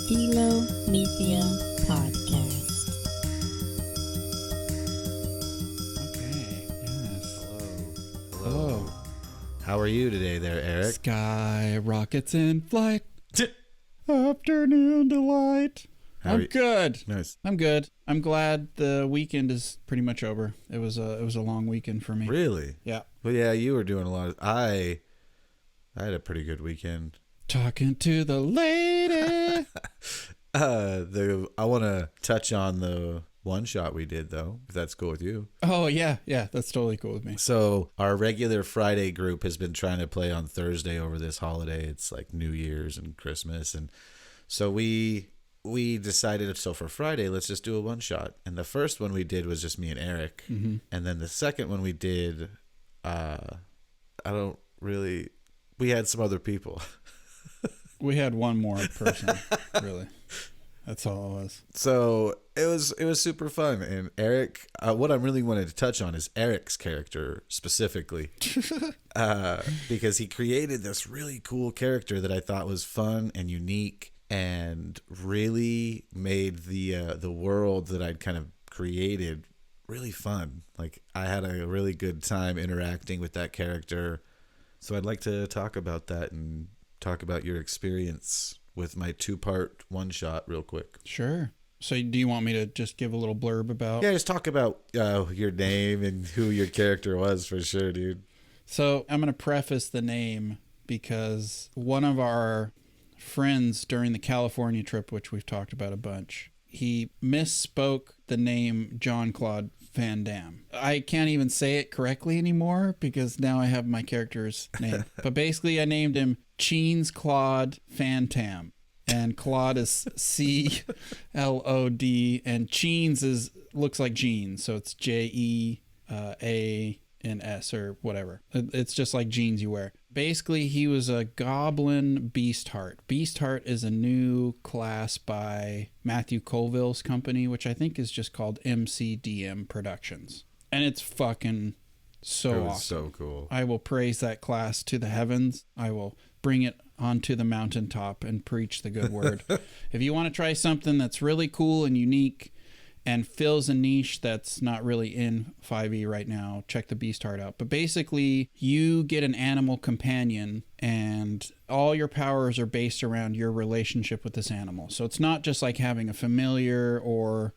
Philomythia podcast. Okay, yes. Hello. How are you today there, Eric? Sky rockets in flight. Afternoon delight. I'm good. Nice. I'm good. I'm glad the weekend is pretty much over. It was a long weekend for me. Really? Yeah. Well, yeah, you were doing a lot of... I had a pretty good weekend. Talking to the lady. I want to touch on the one shot we did, though, if that's cool with you. Oh, yeah. Yeah, that's totally cool with me. So our regular Friday group has been trying to play on Thursday over this holiday. It's like New Year's and Christmas. And so we decided, so for Friday, let's just do a one shot. And the first one we did was just me and Eric. Mm-hmm. And then the second one we did, we had some other people. We had one more person, really. That's all it was. So it was super fun. And Eric, what I really wanted to touch on is Eric's character specifically, because he created this really cool character that I thought was fun and unique, and really made the world that I'd kind of created really fun. Like, I had a really good time interacting with that character. So I'd like to talk about that and talk about your experience with my 2-part one shot real quick. Sure. So do you want me to just give a little blurb about? Yeah, just talk about your name and who your character was for sure, dude. So I'm going to preface the name because one of our friends during the California trip, which we've talked about a bunch, he misspoke the name Jean-Claude Faan-Taam. I can't even say it correctly anymore because now I have my character's name. But basically I named him Clod Faan-Taam. And Clod is C-L-O-D, and Cheens looks like jeans, so it's J-E-A-N-S or whatever. It's just like jeans you wear. Basically, he was a goblin Beastheart. Beastheart is a new class by Matthew Colville's company, which I think is just called MCDM Productions. And it's fucking so awesome. So cool. I will praise that class to the heavens. I will bring it onto the mountaintop and preach the good word. If you want to try something that's really cool and unique and fills a niche that's not really in 5e right now, check the Beastheart out. But basically, you get an animal companion, and all your powers are based around your relationship with this animal. So it's not just like having a familiar, or,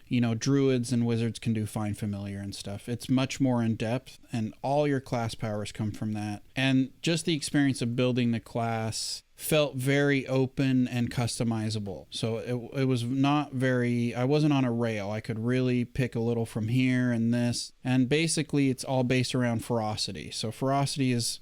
you know, druids and wizards can do find familiar and stuff. It's much more in depth, and all your class powers come from that. And just the experience of building the class felt very open and customizable. So it was not very, I wasn't on a rail. I could really pick a little from here and this. And basically it's all based around ferocity. So ferocity is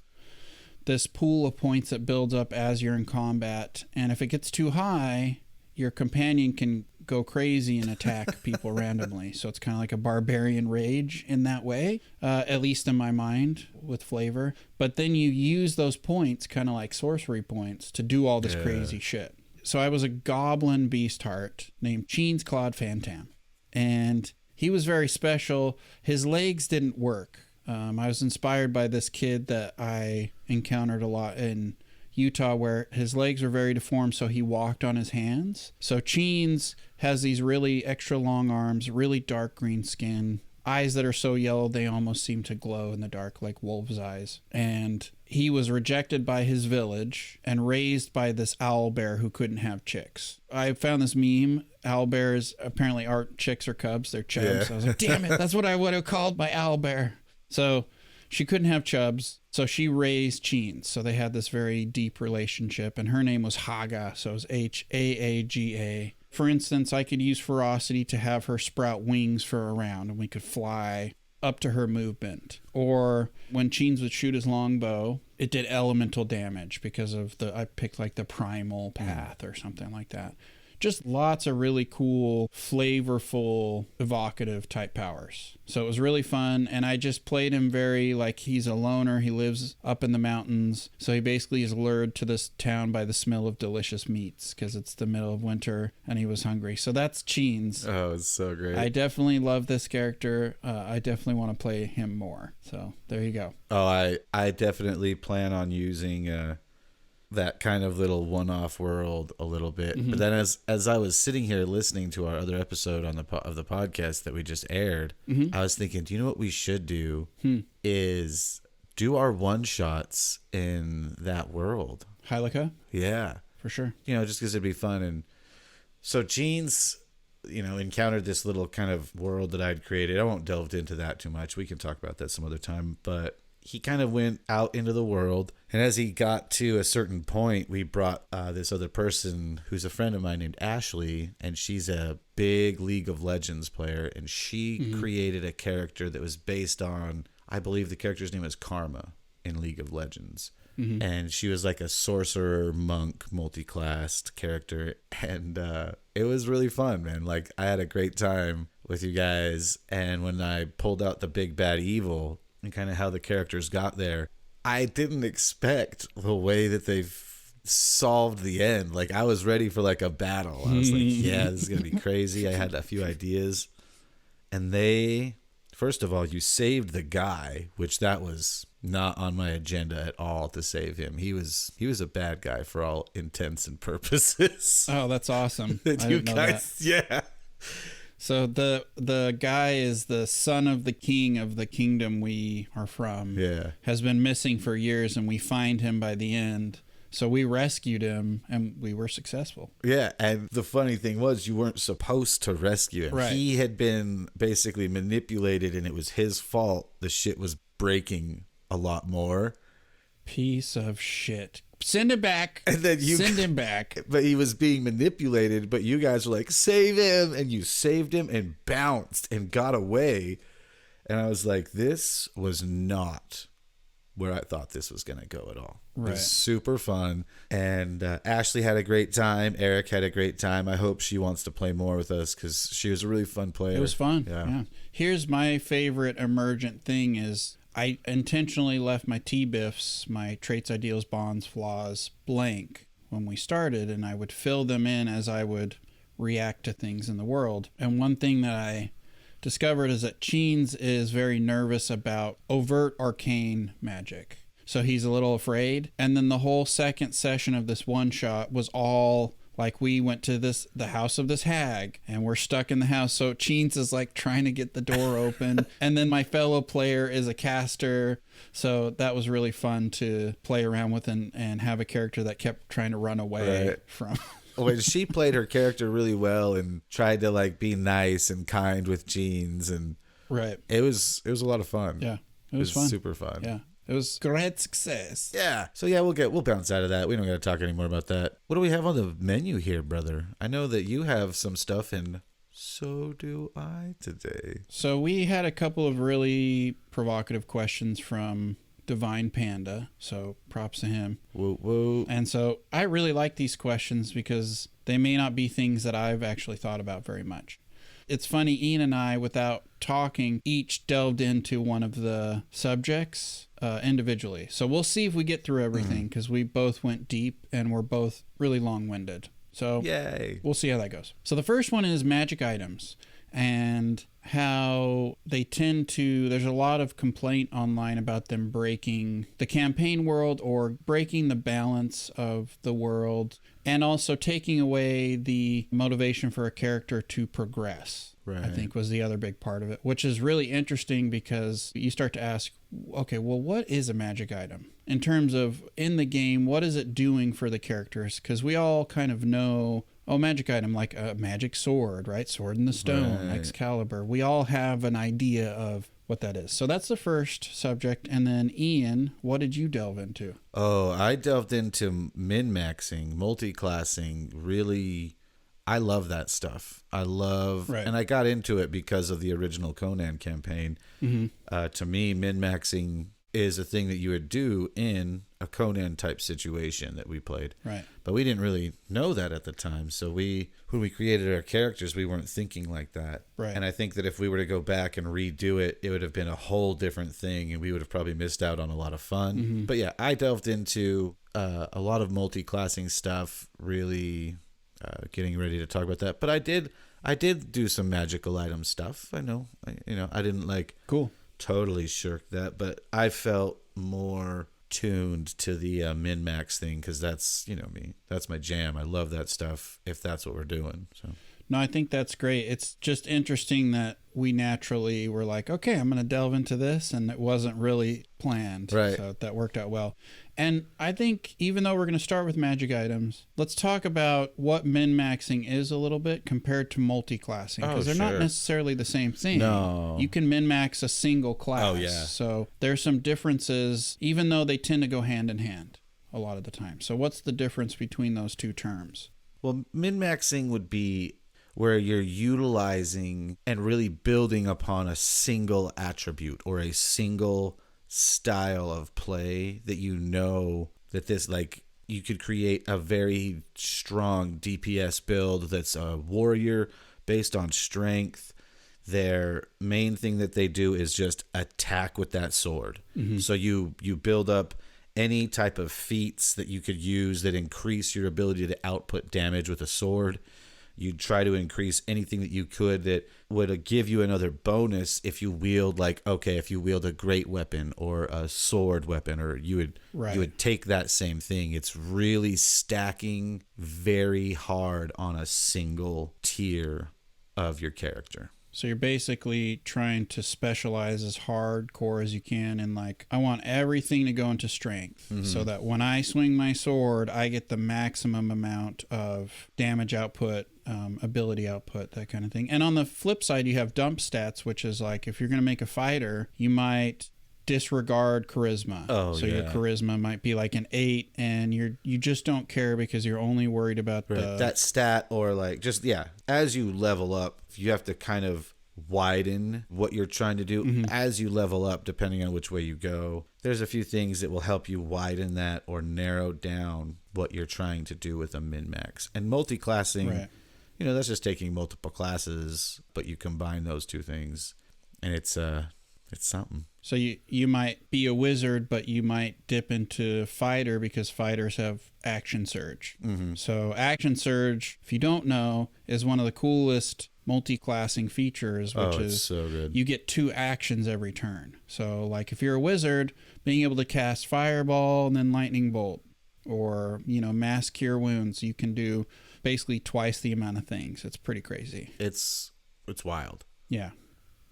this pool of points that builds up as you're in combat. And if it gets too high, your companion can go crazy and attack people randomly. So it's kind of like a barbarian rage in that way, at least in my mind, with flavor. But then you use those points, kind of like sorcery points, to do all this crazy shit. So I was a goblin Beastheart named Clod Faan-Taam, and he was very special. His legs didn't work. I was inspired by this kid that I encountered a lot in Utah, where his legs were very deformed, so he walked on his hands. So Cheens has these really extra long arms, really dark green skin, eyes that are so yellow they almost seem to glow in the dark like wolves' eyes. And he was rejected by his village and raised by this owl bear who couldn't have chicks. I found this meme. Owl bears apparently aren't chicks or cubs, they're chubs. Yeah. I was like, damn it, that's what I would have called my owl bear. So she couldn't have chubs, so she raised Cheens. So they had this very deep relationship, and her name was Haga, so it was H-A-A-G-A. For instance, I could use ferocity to have her sprout wings for a round, and we could fly up to her movement. Or when Cheens would shoot his longbow, it did elemental damage because of I picked like the primal path or something like that. Just lots of really cool, flavorful, evocative type powers. So it was really fun, and I just played him very like he's a loner. He lives up in the mountains, so he basically is lured to this town by the smell of delicious meats because it's the middle of winter and he was hungry. So that's Cheens. Oh, it's so great. I definitely love this character. I definitely want to play him more. So there you go. Oh, I definitely plan on using that kind of little one-off world a little bit. But then as I was sitting here listening to our other episode on of the podcast that we just aired, I was thinking, do you know what we should do is do our one-shots in that world. Hylica? Yeah. For sure. You know, just because it'd be fun. And so Gene's, you know, encountered this little kind of world that I'd created. I won't delve into that too much. We can talk about that some other time. But he kind of went out into the world. And as he got to a certain point, we brought this other person who's a friend of mine named Ashley. And she's a big League of Legends player. And she created a character that was based on, I believe the character's name is Karma in League of Legends. And she was like a sorcerer monk multi-classed character, and it was really fun, man. Like, I had a great time with you guys, and when I pulled out the big bad evil and kind of how the characters got there, I didn't expect the way that they've solved the end. Like, I was ready for like a battle. I was like, yeah, this is gonna be crazy. I had a few ideas, and they, first of all, you saved the guy, which that was not on my agenda at all to save him. He was a bad guy for all intents and purposes. Oh, that's awesome. I You didn't know guys, that. yeah. So the guy is the son of the king of the kingdom we are from. Yeah. Has been missing for years, and we find him by the end. So we rescued him, and we were successful. Yeah, and the funny thing was you weren't supposed to rescue him. Right. He had been basically manipulated, and it was his fault. The shit was breaking a lot more. Piece of shit. Send him back. And then send him back. But he was being manipulated, but you guys were like, save him, and you saved him and bounced and got away. And I was like, this was not where I thought this was going to go at all. It Right. was super fun. And Ashley had a great time. Eric had a great time. I hope she wants to play more with us because she was a really fun player. It was fun. Yeah. Yeah. Here's my favorite emergent thing is I intentionally left my T-biffs, my traits, ideals, bonds, flaws, blank when we started, and I would fill them in as I would react to things in the world. And one thing that I discovered is that Cheens is very nervous about overt arcane magic. So he's a little afraid. And then the whole second session of this one shot was all like we went to the house of this hag and we're stuck in the house. So Cheens is like trying to get the door open. And then my fellow player is a caster. So that was really fun to play around with and have a character that kept trying to run away from. When she played her character really well and tried to like be nice and kind with Jeans, and Right. it was a lot of fun. Yeah. It was fun. Super fun. Yeah. It was great success. Yeah. So yeah, we'll bounce out of that. We don't got to talk anymore about that. What do we have on the menu here, brother? I know that you have some stuff, and so do I today. So we had a couple of really provocative questions from Divine Panda. So props to him. Whoa, whoa. And so I really like these questions because they may not be things that I've actually thought about very much. It's funny, Ian and I, without talking, each delved into one of the subjects individually. So we'll see if we get through everything because we both went deep and we're both really long-winded. So Yay. we'll see how that goes. So the first one is magic items and how they tend to, there's a lot of complaint online about them breaking the campaign world or breaking the balance of the world and also taking away the motivation for a character to progress. Right. I think was the other big part of it, which is really interesting because you start to ask, okay, well, what is a magic item? In terms of in the game, what is it doing for the characters? Because we all kind of know, oh, magic item, like a magic sword, right? Sword in the stone, Right. Excalibur. We all have an idea of what that is. So that's the first subject. And then Ian, what did you delve into? Oh, I delved into min-maxing, multiclassing, really. I love that stuff. Right. And I got into it because of the original Conan campaign. To me, min-maxing is a thing that you would do in a Conan type situation that we played. Right. But we didn't really know that at the time. So when we created our characters, we weren't thinking like that. Right. And I think that if we were to go back and redo it, it would have been a whole different thing and we would have probably missed out on a lot of fun. But yeah, I delved into a lot of multi-classing stuff, really getting ready to talk about that. But I did do some magical item stuff. I know, I didn't like Cool. totally shirk that, but I felt more tuned to the min-max thing, because that's, me. That's my jam. I love that stuff if that's what we're doing. So. No, I think that's great. It's just interesting that we naturally were like, okay, I'm going to delve into this, and it wasn't really planned. Right. So that worked out well. And I think even though we're going to start with magic items, let's talk about what min-maxing is a little bit compared to multiclassing, because they're not necessarily the same thing. No. You can min-max a single class. Oh, yeah. So there's some differences, even though they tend to go hand in hand a lot of the time. So what's the difference between those two terms? Well, min-maxing would be where you're utilizing and really building upon a single attribute or a single style of play that that this, like, you could create a very strong DPS build that's a warrior based on strength. Their main thing that they do is just attack with that sword. Mm-hmm. So you build up any type of feats that you could use that increase your ability to output damage with a sword. You'd try to increase anything that you could that would give you another bonus if you wield, if you wield a great weapon or a sword weapon, or you would take that same thing. It's really stacking very hard on a single tier of your character. So you're basically trying to specialize as hardcore as you can, and I want everything to go into strength, so that when I swing my sword, I get the maximum amount of damage output, ability output, that kind of thing. And on the flip side, you have dump stats, which is if you're going to make a fighter, you might disregard charisma. Your charisma might be an 8, and you just don't care because you're only worried about that stat, or as you level up, you have to kind of widen what you're trying to do as you level up, depending on which way you go. There's a few things that will help you widen that or narrow down what you're trying to do with a min-max. And multiclassing, that's just taking multiple classes, but you combine those two things, and it's something. So you might be a wizard, but you might dip into fighter because fighters have action surge. Mm-hmm. So action surge, if you don't know, is one of the coolest multi-classing features, which is so good. You get 2 actions every turn. So if you're a wizard, being able to cast fireball and then lightning bolt, or mass cure wounds, you can do basically twice the amount of things. It's pretty crazy. It's wild. Yeah.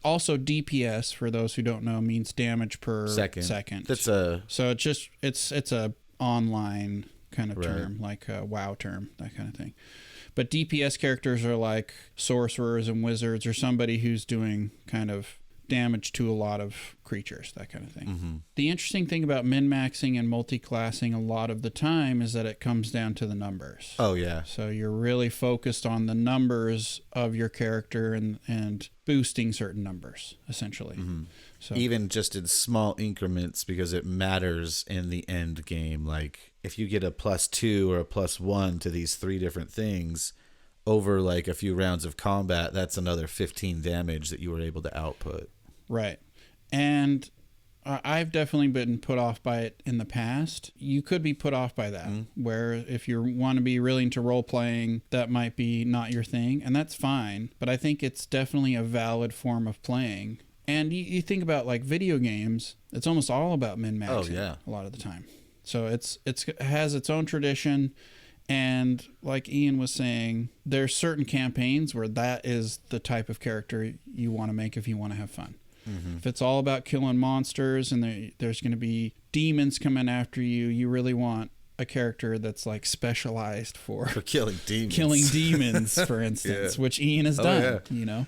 Also, DPS, for those who don't know, means damage per second. That's so it's a online kind of term, like a WoW term, that kind of thing. But DPS characters are like sorcerers and wizards, or somebody who's doing kind of damage to a lot of creatures, that kind of thing. Mm-hmm. The interesting thing about min-maxing and multi-classing a lot of the time is that it comes down to the numbers. Oh, yeah. So you're really focused on the numbers of your character and boosting certain numbers, essentially. Mm-hmm. So even just in small increments, because it matters in the end game. If you get a +2 or a +1 to these 3 different things over a few rounds of combat, that's another 15 damage that you were able to output. Right. And I've definitely been put off by it in the past. You could be put off by that, where if you want to be really into role-playing, that might be not your thing, and that's fine. But I think it's definitely a valid form of playing. And you think about video games, it's almost all about min-maxing a lot of the time. So it has its own tradition. And like Ian was saying, there's certain campaigns where that is the type of character you want to make if you want to have fun. Mm-hmm. If it's all about killing monsters and there's going to be demons coming after you, you really want a character that's specialized for killing demons. Killing demons, for instance, which Ian has done,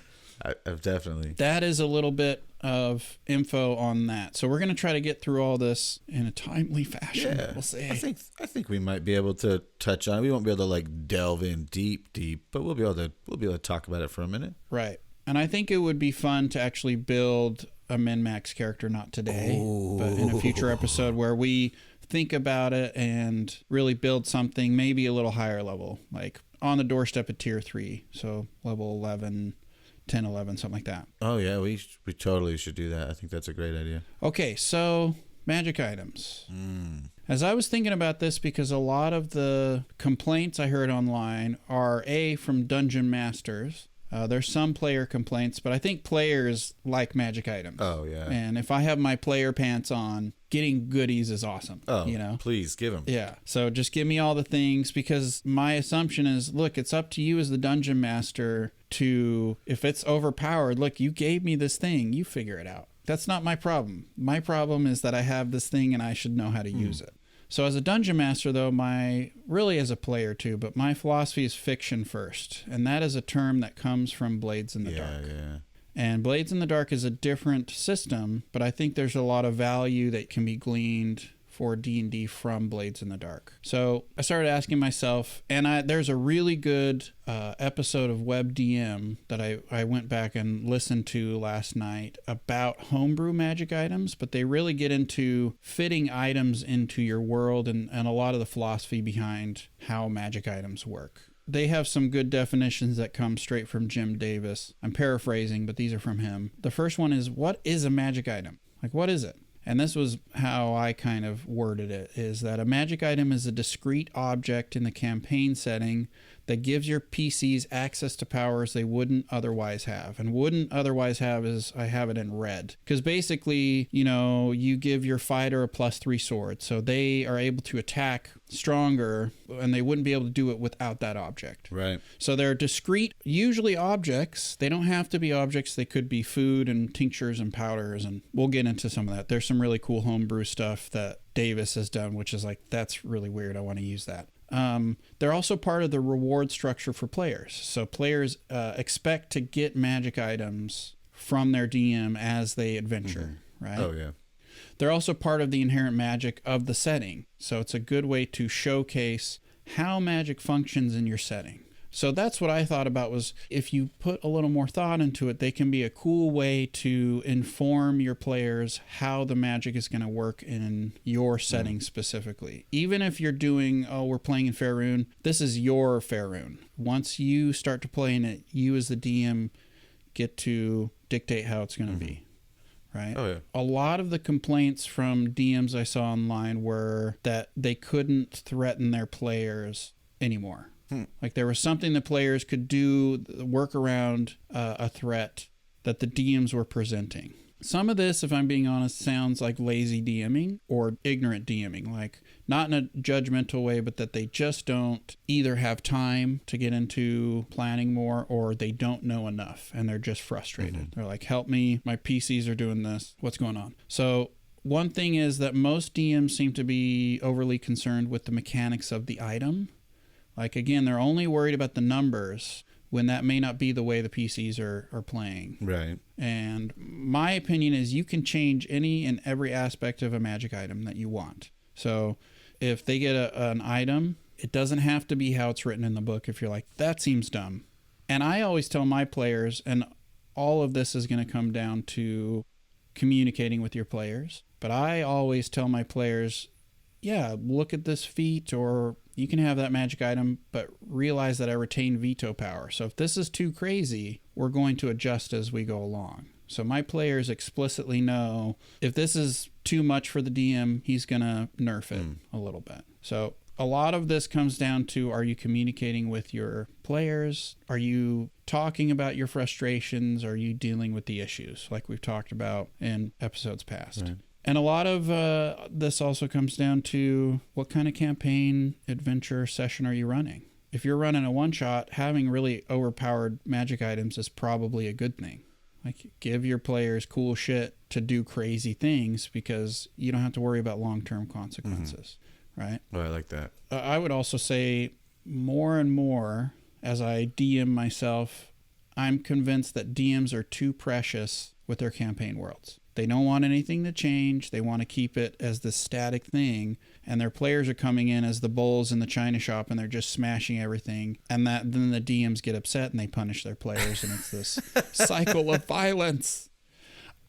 I've definitely. That is a little bit of info on that. So we're going to try to get through all this in a timely fashion. Yeah, we'll see. I think we might be able to touch on it. We won't be able to delve in deep, but we'll be able to talk about it for a minute. Right. And I think it would be fun to actually build a min-max character, not today, but in a future episode where we think about it and really build something maybe a little higher level, on the doorstep of tier 3. So level 11, 10, 11, something like that. Oh, yeah, we totally should do that. I think that's a great idea. Okay, so magic items. As I was thinking about this, because a lot of the complaints I heard online are from dungeon masters There's some player complaints, but I think players like magic items. Oh, yeah. And if I have my player pants on, getting goodies is awesome. Oh, please give them. Yeah. So just give me all the things, because my assumption is, look, it's up to you as the dungeon master to, if it's overpowered, look, you gave me this thing, you figure it out. That's not my problem. My problem is that I have this thing and I should know how to use it. So as a dungeon master, though, really as a player too, but my philosophy is fiction first. And that is a term that comes from Blades in the Dark. Yeah. And Blades in the Dark is a different system, but I think there's a lot of value that can be gleaned for D&D from Blades in the Dark. So I started asking myself, and there's a really good episode of WebDM that I went back and listened to last night about homebrew magic items, but they really get into fitting items into your world and a lot of the philosophy behind how magic items work. They have some good definitions that come straight from Jim Davis. I'm paraphrasing, but these are from him. The first one is, what is a magic item? Like, what is it? And this was how I kind of worded it, is that a magic item is a discrete object in the campaign setting that gives your PCs access to powers they wouldn't otherwise have. And wouldn't otherwise have is, I have it in red. Because basically, you give your fighter a +3 sword, so they are able to attack stronger, and they wouldn't be able to do it without that object. Right. So they're discrete, usually objects. They don't have to be objects. They could be food and tinctures and powders, and we'll get into some of that. There's some really cool homebrew stuff that Davis has done, which is like, that's really weird. I want to use that. They're also part of the reward structure for players. So players expect to get magic items from their DM as they adventure, right? Oh, yeah. They're also part of the inherent magic of the setting. So it's a good way to showcase how magic functions in your setting. So that's what I thought about, was if you put a little more thought into it, they can be a cool way to inform your players how the magic is going to work in your setting specifically. Even if you're doing, we're playing in Faerun, this is your Faerun. Once you start to play in it, you as the DM get to dictate how it's going to be. Right? Oh, yeah. A lot of the complaints from DMs I saw online were that they couldn't threaten their players anymore. Like there was something the players could do, work around a threat that the DMs were presenting. Some of this, if I'm being honest, sounds like lazy DMing or ignorant DMing, like not in a judgmental way, but that they just don't either have time to get into planning more, or they don't know enough and they're just frustrated. They're like, help me, my PCs are doing this, what's going on? So one thing is that most DMs seem to be overly concerned with the mechanics of the item. Like, again, they're only worried about the numbers when that may not be the way the PCs are playing. Right. And my opinion is you can change any and every aspect of a magic item that you want. So if they get an item, it doesn't have to be how it's written in the book if you're like, that seems dumb. And I always tell my players, and all of this is going to come down to communicating with your players, but I always tell my players, yeah, look at this feat, or you can have that magic item, but realize that I retain veto power. So if this is too crazy, we're going to adjust as we go along. So my players explicitly know if this is too much for the DM, he's going to nerf it a little bit. So a lot of this comes down to, are you communicating with your players? Are you talking about your frustrations? Are you dealing with the issues like we've talked about in episodes past? Right. And a lot of this also comes down to what kind of campaign, adventure, session are you running? If you're running a one-shot, having really overpowered magic items is probably a good thing. Like, give your players cool shit to do crazy things because you don't have to worry about long-term consequences, right? Oh, I like that. I would also say more and more, as I DM myself, I'm convinced that DMs are too precious with their campaign worlds. They don't want anything to change. They want to keep it as this static thing. And their players are coming in as the bulls in the china shop and they're just smashing everything. And then the DMs get upset and they punish their players. And it's this cycle of violence.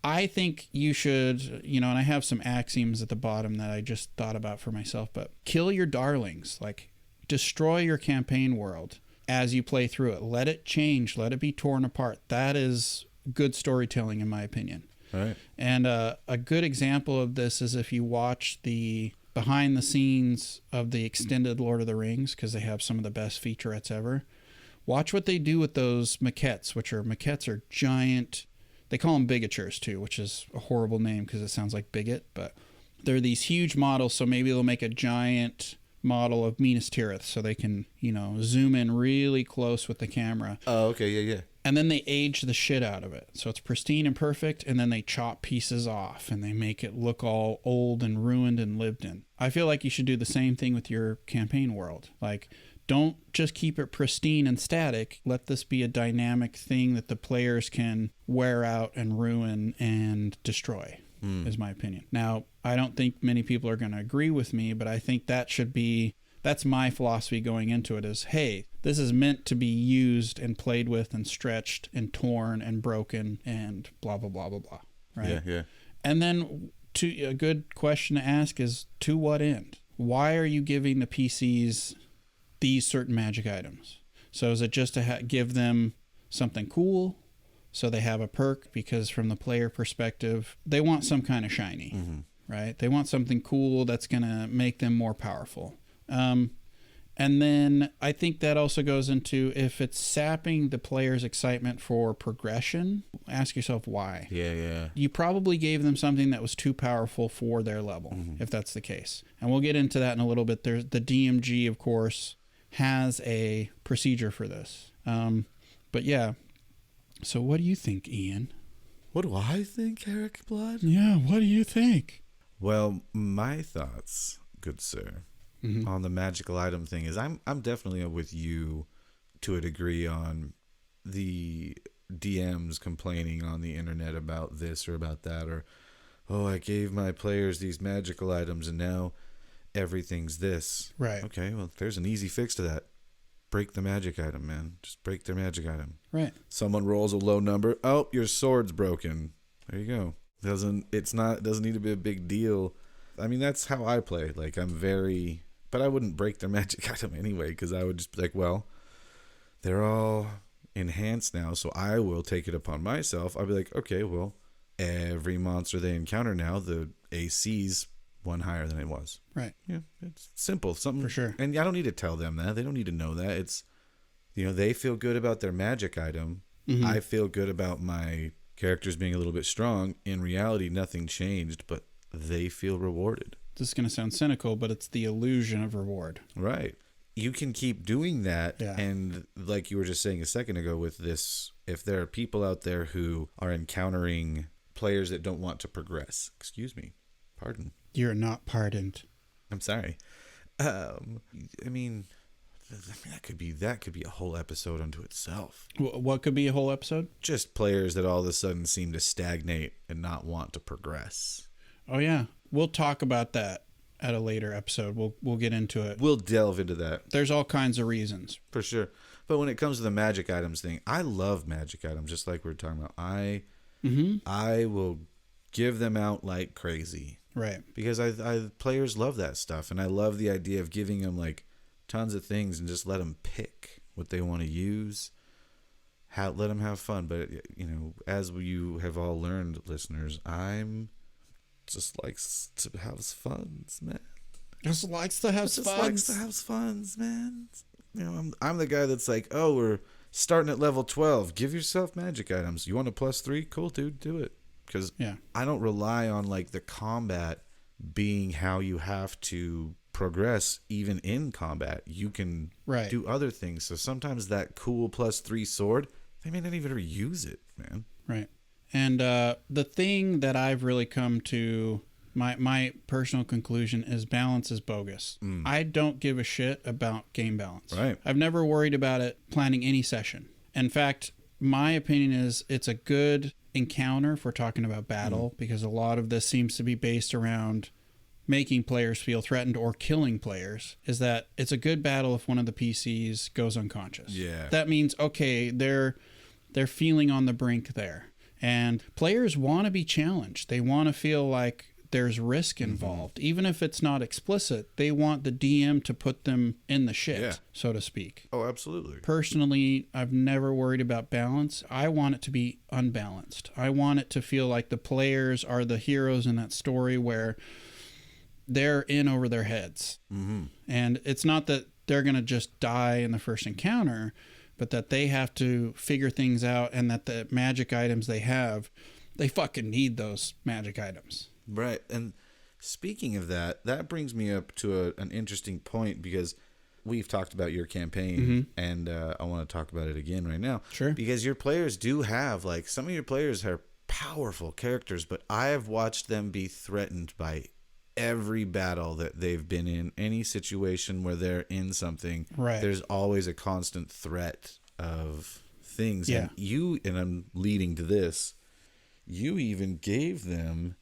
I think you should, and I have some axioms at the bottom that I just thought about for myself, but kill your darlings. Like, destroy your campaign world as you play through it. Let it change. Let it be torn apart. That is good storytelling, in my opinion. Right. And a good example of this is if you watch the behind the scenes of the extended Lord of the Rings, because they have some of the best featurettes ever. watch what they do with those maquettes, maquettes are giant. They call them bigatures too, which is a horrible name because it sounds like bigot, but they're these huge models. So maybe they'll make a giant model of Minas Tirith so they can, zoom in really close with the camera. Oh, okay. Yeah. And then they age the shit out of it. So it's pristine and perfect. And then they chop pieces off and they make it look all old and ruined and lived in. I feel like you should do the same thing with your campaign world. Like, don't just keep it pristine and static. Let this be a dynamic thing that the players can wear out and ruin and destroy, is my opinion. Now, I don't think many people are going to agree with me, but I think that's my philosophy going into it is, hey, this is meant to be used and played with and stretched and torn and broken and blah, blah, blah, blah, blah. Right? Yeah. And then a good question to ask is, to what end? Why are you giving the PCs these certain magic items? So is it just to give them something cool so they have a perk? Because from the player perspective, they want some kind of shiny, right? They want something cool that's going to make them more powerful. And then I think that also goes into, if it's sapping the player's excitement for progression, ask yourself why. Yeah. You probably gave them something that was too powerful for their level, if that's the case. And we'll get into that in a little bit. There's the DMG, of course, has a procedure for this. But yeah. So what do you think, Ian? What do I think, Eric Blood? Yeah, what do you think? Well, my thoughts, good sir, on the magical item thing is I'm definitely with you to a degree on the DMs complaining on the internet about this or about that, or, oh, I gave my players these magical items and now everything's this. Right. Okay, well, there's an easy fix to that. Break the magic item, man. Just break their magic item. Right. Someone rolls a low number. Oh, your sword's broken. There you go. It doesn't need to be a big deal. I mean, that's how I play. Like, but I wouldn't break their magic item anyway, because I would just be like, well, they're all enhanced now, so I will take it upon myself. I'll be like, okay, well, every monster they encounter now, the AC's one higher than it was. Right. Yeah, it's simple. Something for sure. And I don't need to tell them that. They don't need to know that. It's, they feel good about their magic item. I feel good about my characters being a little bit strong. In reality, nothing changed, but they feel rewarded. This is going to sound cynical, but it's the illusion of reward. Right. You can keep doing that. Yeah. And like you were just saying a second ago with this, if there are people out there who are encountering players that don't want to progress, pardon. You're not pardoned. I'm sorry. I mean, that could be a whole episode unto itself. What could be a whole episode? Just players that all of a sudden seem to stagnate and not want to progress. Oh yeah, we'll talk about that at a later episode. We'll get into it. We'll delve into that. There's all kinds of reasons for sure. But when it comes to the magic items thing, I love magic items. Just like we were talking about, I will give them out like crazy. Right. Because I players love that stuff, and I love the idea of giving them like tons of things and just let them pick what they want to use. Let them have fun. But as you have all learned, listeners, I'm just likes to have fun, man. Just likes to have fun, man. I'm the guy that's like, oh, we're starting at level 12. Give yourself magic items. You want a +3? Cool, dude. Do it. Because I don't rely on like the combat being how you have to progress even in combat. You can do other things. So sometimes that cool +3 sword, they may not even ever use it, man. Right. And the thing that I've really come to, my personal conclusion is balance is bogus. I don't give a shit about game balance. Right. I've never worried about it planning any session. In fact, my opinion is it's a good encounter if we're talking about battle, because a lot of this seems to be based around making players feel threatened or killing players, is that it's a good battle if one of the PCs goes unconscious. Yeah. That means, okay, they're feeling on the brink there. And players want to be challenged. They want to feel like there's risk involved. Even if it's not explicit, they want the DM to put them in the shit, so to speak. Oh, absolutely. Personally, I've never worried about balance. I want it to be unbalanced. I want it to feel like the players are the heroes in that story where they're in over their heads. And it's not that they're going to just die in the first encounter, but that they have to figure things out, and that the magic items they have, they fucking need those magic items. Right. And speaking of that, that brings me up to an interesting point, because we've talked about your campaign, and I want to talk about it again right now. Sure. Because your players do have, like, some of your players are powerful characters, but I have watched them be threatened by every battle that they've been in. Any situation where they're in something, Right. there's always a constant threat of things. Yeah. And I'm leading to this, you even gave them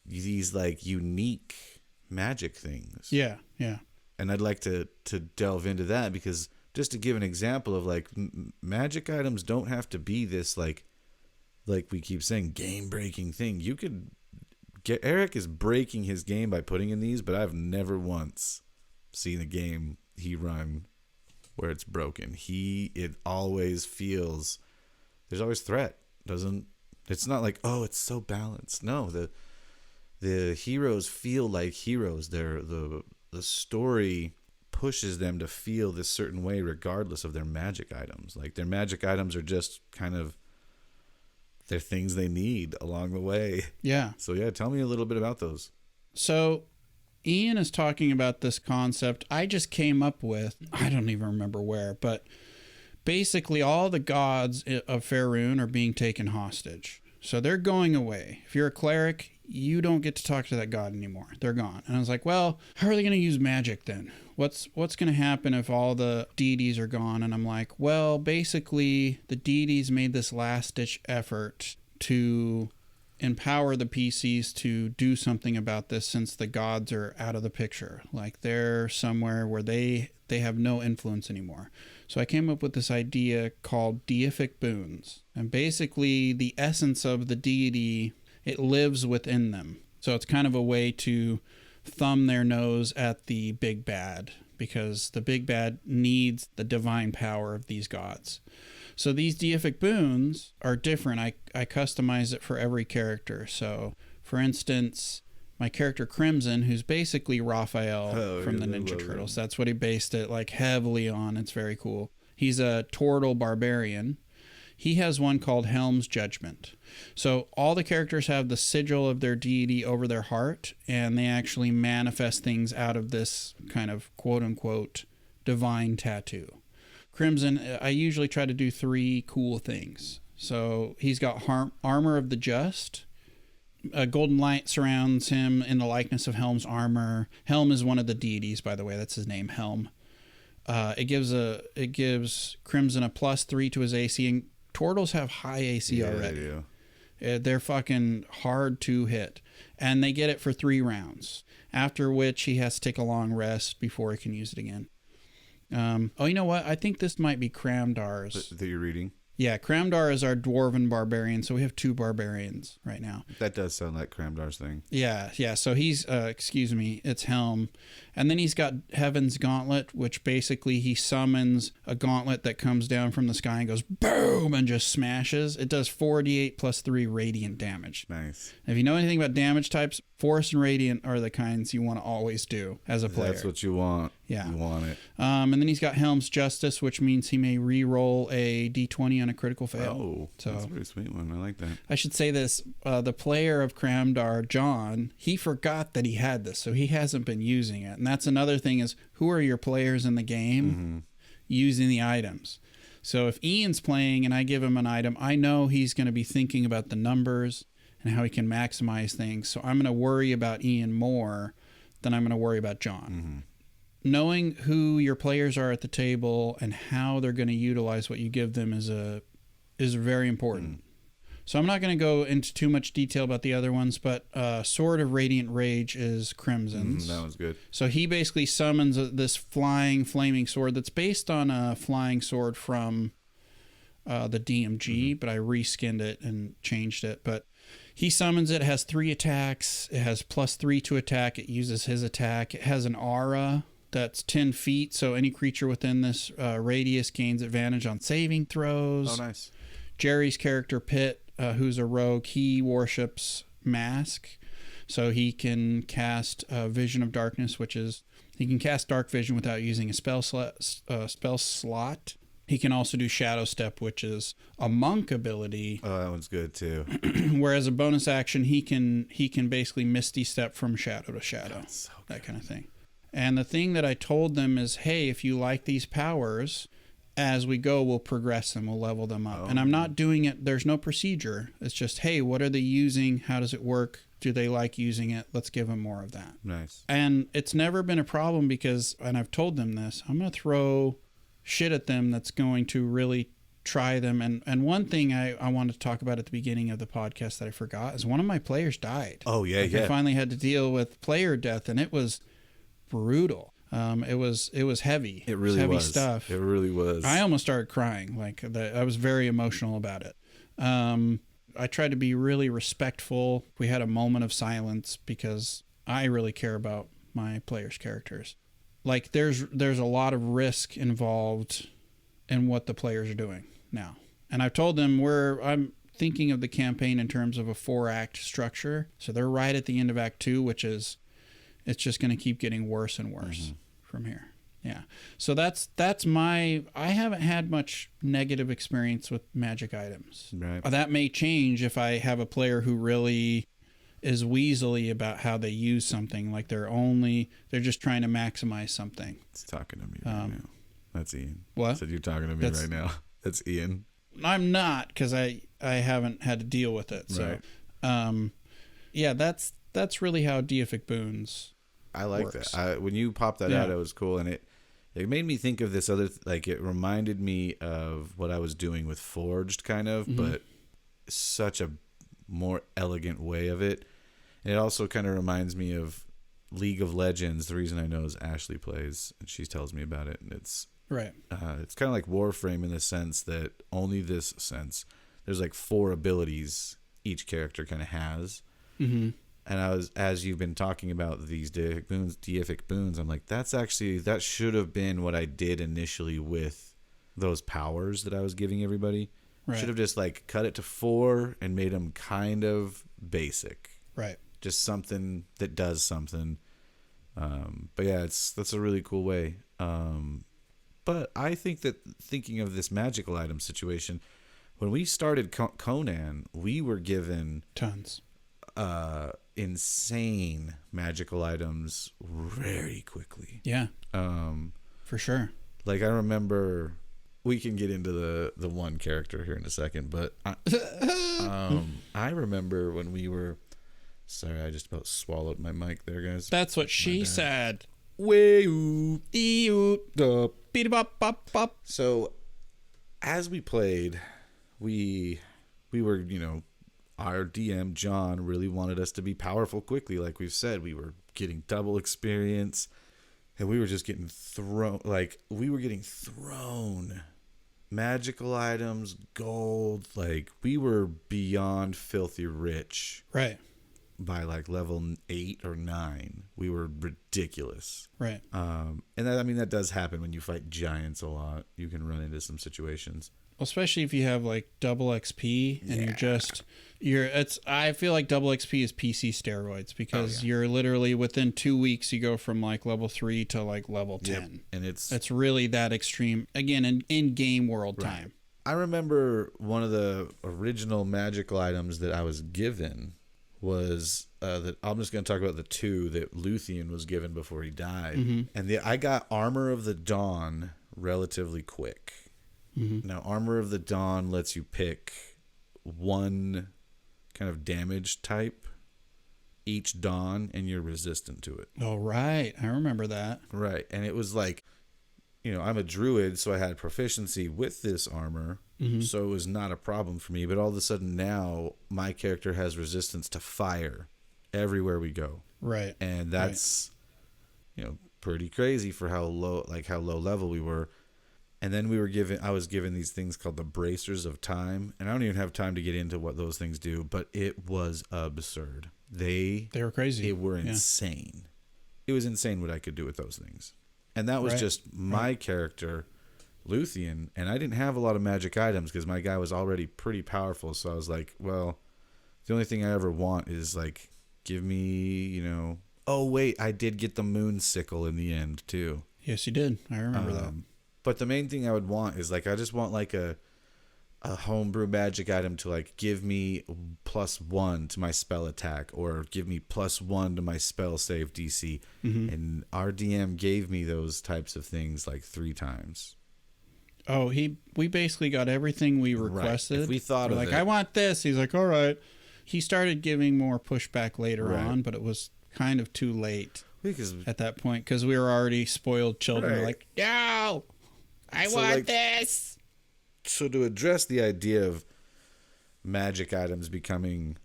these, like, unique magic things. Yeah, yeah. And I'd like to delve into that, because just to give an example of, like, magic items don't have to be this, like we keep saying, game-breaking thing. You could get, Eric is breaking his game by putting in these, but I've never once seen a game he run where it's broken. It always feels, there's always threat. It's not like, oh, it's so balanced. No, the heroes feel like heroes. The story pushes them to feel this certain way regardless of their magic items. Like, their magic items are just kind of, they're things they need along the way. Yeah. So yeah, tell me a little bit about those. So Ian is talking about this concept I just came up with. I don't even remember where, but basically all the gods of Faerun are being taken hostage. So they're going away. If you're a cleric, you don't get to talk to that god anymore. They're gone. And I was like, well, how are they going to use magic then? What's going to happen if all the deities are gone? And I'm like, well, basically the deities made this last-ditch effort to empower the PCs to do something about this, since the gods are out of the picture. Like, they're somewhere where they have no influence anymore. So I came up with this idea called Deific Boons. And basically the essence of the deity, it lives within them. So it's kind of a way to thumb their nose at the big bad, because the big bad needs the divine power of these gods. So these Deific Boons are different. I customize it for every character. So, for instance, my character Crimson, who's basically Raphael from the Ninja Turtles. That's what he based it, like, heavily on. It's very cool. He's a Tortle barbarian. He has one called Helm's Judgment. So all the characters have the sigil of their deity over their heart, and they actually manifest things out of this kind of quote-unquote divine tattoo. Crimson, I usually try to do 3 cool things. So he's got armor of the just. A golden light surrounds him in the likeness of Helm's armor. Helm is one of the deities, by the way. That's his name, Helm. It gives Crimson a +3 to his AC, and Turtles have high AC already. They're fucking hard to hit, and they get it for 3 rounds, after which he has to take a long rest before he can use it again. You know what? I think this might be Kramdar's. That you're reading? Yeah, Kramdar is our dwarven barbarian, so we have 2 barbarians right now. That does sound like Kramdar's thing. Yeah. So he's, it's Helm. And then he's got Heaven's Gauntlet, which basically he summons a gauntlet that comes down from the sky and goes boom and just smashes. It does 4d8 + 3 radiant damage. Nice. If you know anything about damage types, Force and Radiant are the kinds you want to always do as a player. That's what you want. Yeah. You want it. And then he's got Helm's Justice, which means he may re-roll a d20 on a critical fail. Oh, that's a pretty sweet one. I like that. I should say this. The player of Kramdar, John, he forgot that he had this, so he hasn't been using it. And that's another thing, is who are your players in the game using the items? So if Ian's playing and I give him an item, I know he's going to be thinking about the numbers and how he can maximize things. So I'm going to worry about Ian more than I'm going to worry about John. Knowing who your players are at the table and how they're going to utilize what you give them is very important. So I'm not going to go into too much detail about the other ones, but Sword of Radiant Rage is Crimson's. That was good. So he basically summons this flying, flaming sword that's based on a flying sword from the DMG, but I reskinned it and changed it. But he summons it. It has 3 attacks. It has +3 to attack. It uses his attack. It has an aura that's 10 feet, so any creature within this radius gains advantage on saving throws. Oh, nice. Jerry's character, Pitt, who's a rogue, he worships Mask, so he can cast Vision of Darkness, which is, he can cast Dark Vision without using a spell slot. He can also do Shadow Step, which is a monk ability. Oh, that one's good too. Whereas a bonus action, he can basically Misty Step from shadow to shadow, So that kind of thing. And the thing that I told them is, hey, if you like these powers, as we go, we'll progress them, we'll level them up. And I'm not doing it, there's no procedure. It's just, hey, what are they using? How does it work? Do they like using it? Let's give them more of that. Nice. And it's never been a problem because, and I've told them this, I'm going to throw shit at them that's going to really try them. And one thing I wanted to talk about at the beginning of the podcast that I forgot is one of my players died. Oh, yeah, yeah. I finally had to deal with player death, and it was brutal. It was heavy. It really heavy was. Stuff. It really was. I almost started crying. I was very emotional about it. I tried to be really respectful. We had a moment of silence because I really care about my players' characters. Like there's a lot of risk involved in what the players are doing now. And I've told them I'm thinking of the campaign in terms of a 4-act structure. So they're right at the end of Act 2, which is it's just going to keep getting worse and worse from here. Yeah. So that's I haven't had much negative experience with magic items. Right. That may change if I have a player who really is weaselly about how they use something. Like they're just trying to maximize something. It's talking to me right now. That's Ian. What? I said you're talking to me right now. That's Ian. I'm not, because I haven't had to deal with it. So, Right. Yeah, that's really how Deific Boons I like works. that. When you popped that out, it was cool, and it made me think of this other, it reminded me of what I was doing with Forged, kind of, but such a more elegant way of it. And it also kind of reminds me of League of Legends. The reason I know is Ashley plays, and she tells me about it, and it's right. It's kind of like Warframe in the sense that there's like 4 abilities each character kind of has. Mm-hmm. And as you've been talking about these Deific Boons, I'm like, that should have been what I did initially with those powers that I was giving everybody. Right. Should have just like cut it to 4 and made them kind of basic. Right. Just something that does something. But yeah, that's a really cool way. But I think that thinking of this magical item situation, when we started Conan, we were given tons. Insane magical items very quickly. Yeah. For sure. Like I remember, we can get into the one character here in a second, but I remember when we were, sorry, I just about swallowed my mic there, guys. That's what she said. So as we played, we were, our DM, John, really wanted us to be powerful quickly. Like we've said, we were getting double experience, and we were just getting thrown. We were getting thrown magical items, gold. Like we were beyond filthy rich. Right. By like level 8 or 9. We were ridiculous. Right. And that does happen when you fight giants a lot. You can run into some situations. Especially if you have like double XP and I feel like double XP is PC steroids because you're literally within 2 weeks you go from like level 3 to like level 10. Yep. And it's really that extreme again in game world time. I remember one of the original magical items that I was given was that I'm just going to talk about the 2 that Luthien was given before he died. Mm-hmm. And I got Armor of the Dawn relatively quick. Mm-hmm. Now, Armor of the Dawn lets you pick one kind of damage type each dawn, and you're resistant to it. Oh, right. I remember that. Right. And it was like, I'm a druid, so I had proficiency with this armor, so it was not a problem for me. But all of a sudden now, my character has resistance to fire everywhere we go. Right. And that's, pretty crazy for how low level we were. And then I was given these things called the Bracers of Time. And I don't even have time to get into what those things do, but it was absurd. They were crazy. They were insane. It was insane what I could do with those things. And that was just my character, Luthien. And I didn't have a lot of magic items because my guy was already pretty powerful. So I was like, well, the only thing I ever want is like, give me, oh, wait, I did get the moon sickle in the end too. Yes, you did. I remember that. But the main thing I would want is like I just want like a homebrew magic item to like give me +1 to my spell attack or give me +1 to my spell save DC. And our DM gave me those types of things like 3 times. Oh, we basically got everything we requested. Right. If we thought of like, it. I want this. He's like, all right. He started giving more pushback later Right. on, but it was kind of too late Because at that point because we were already spoiled children. Right. We're like, no, I So, want like, this. So to address the idea of magic items becoming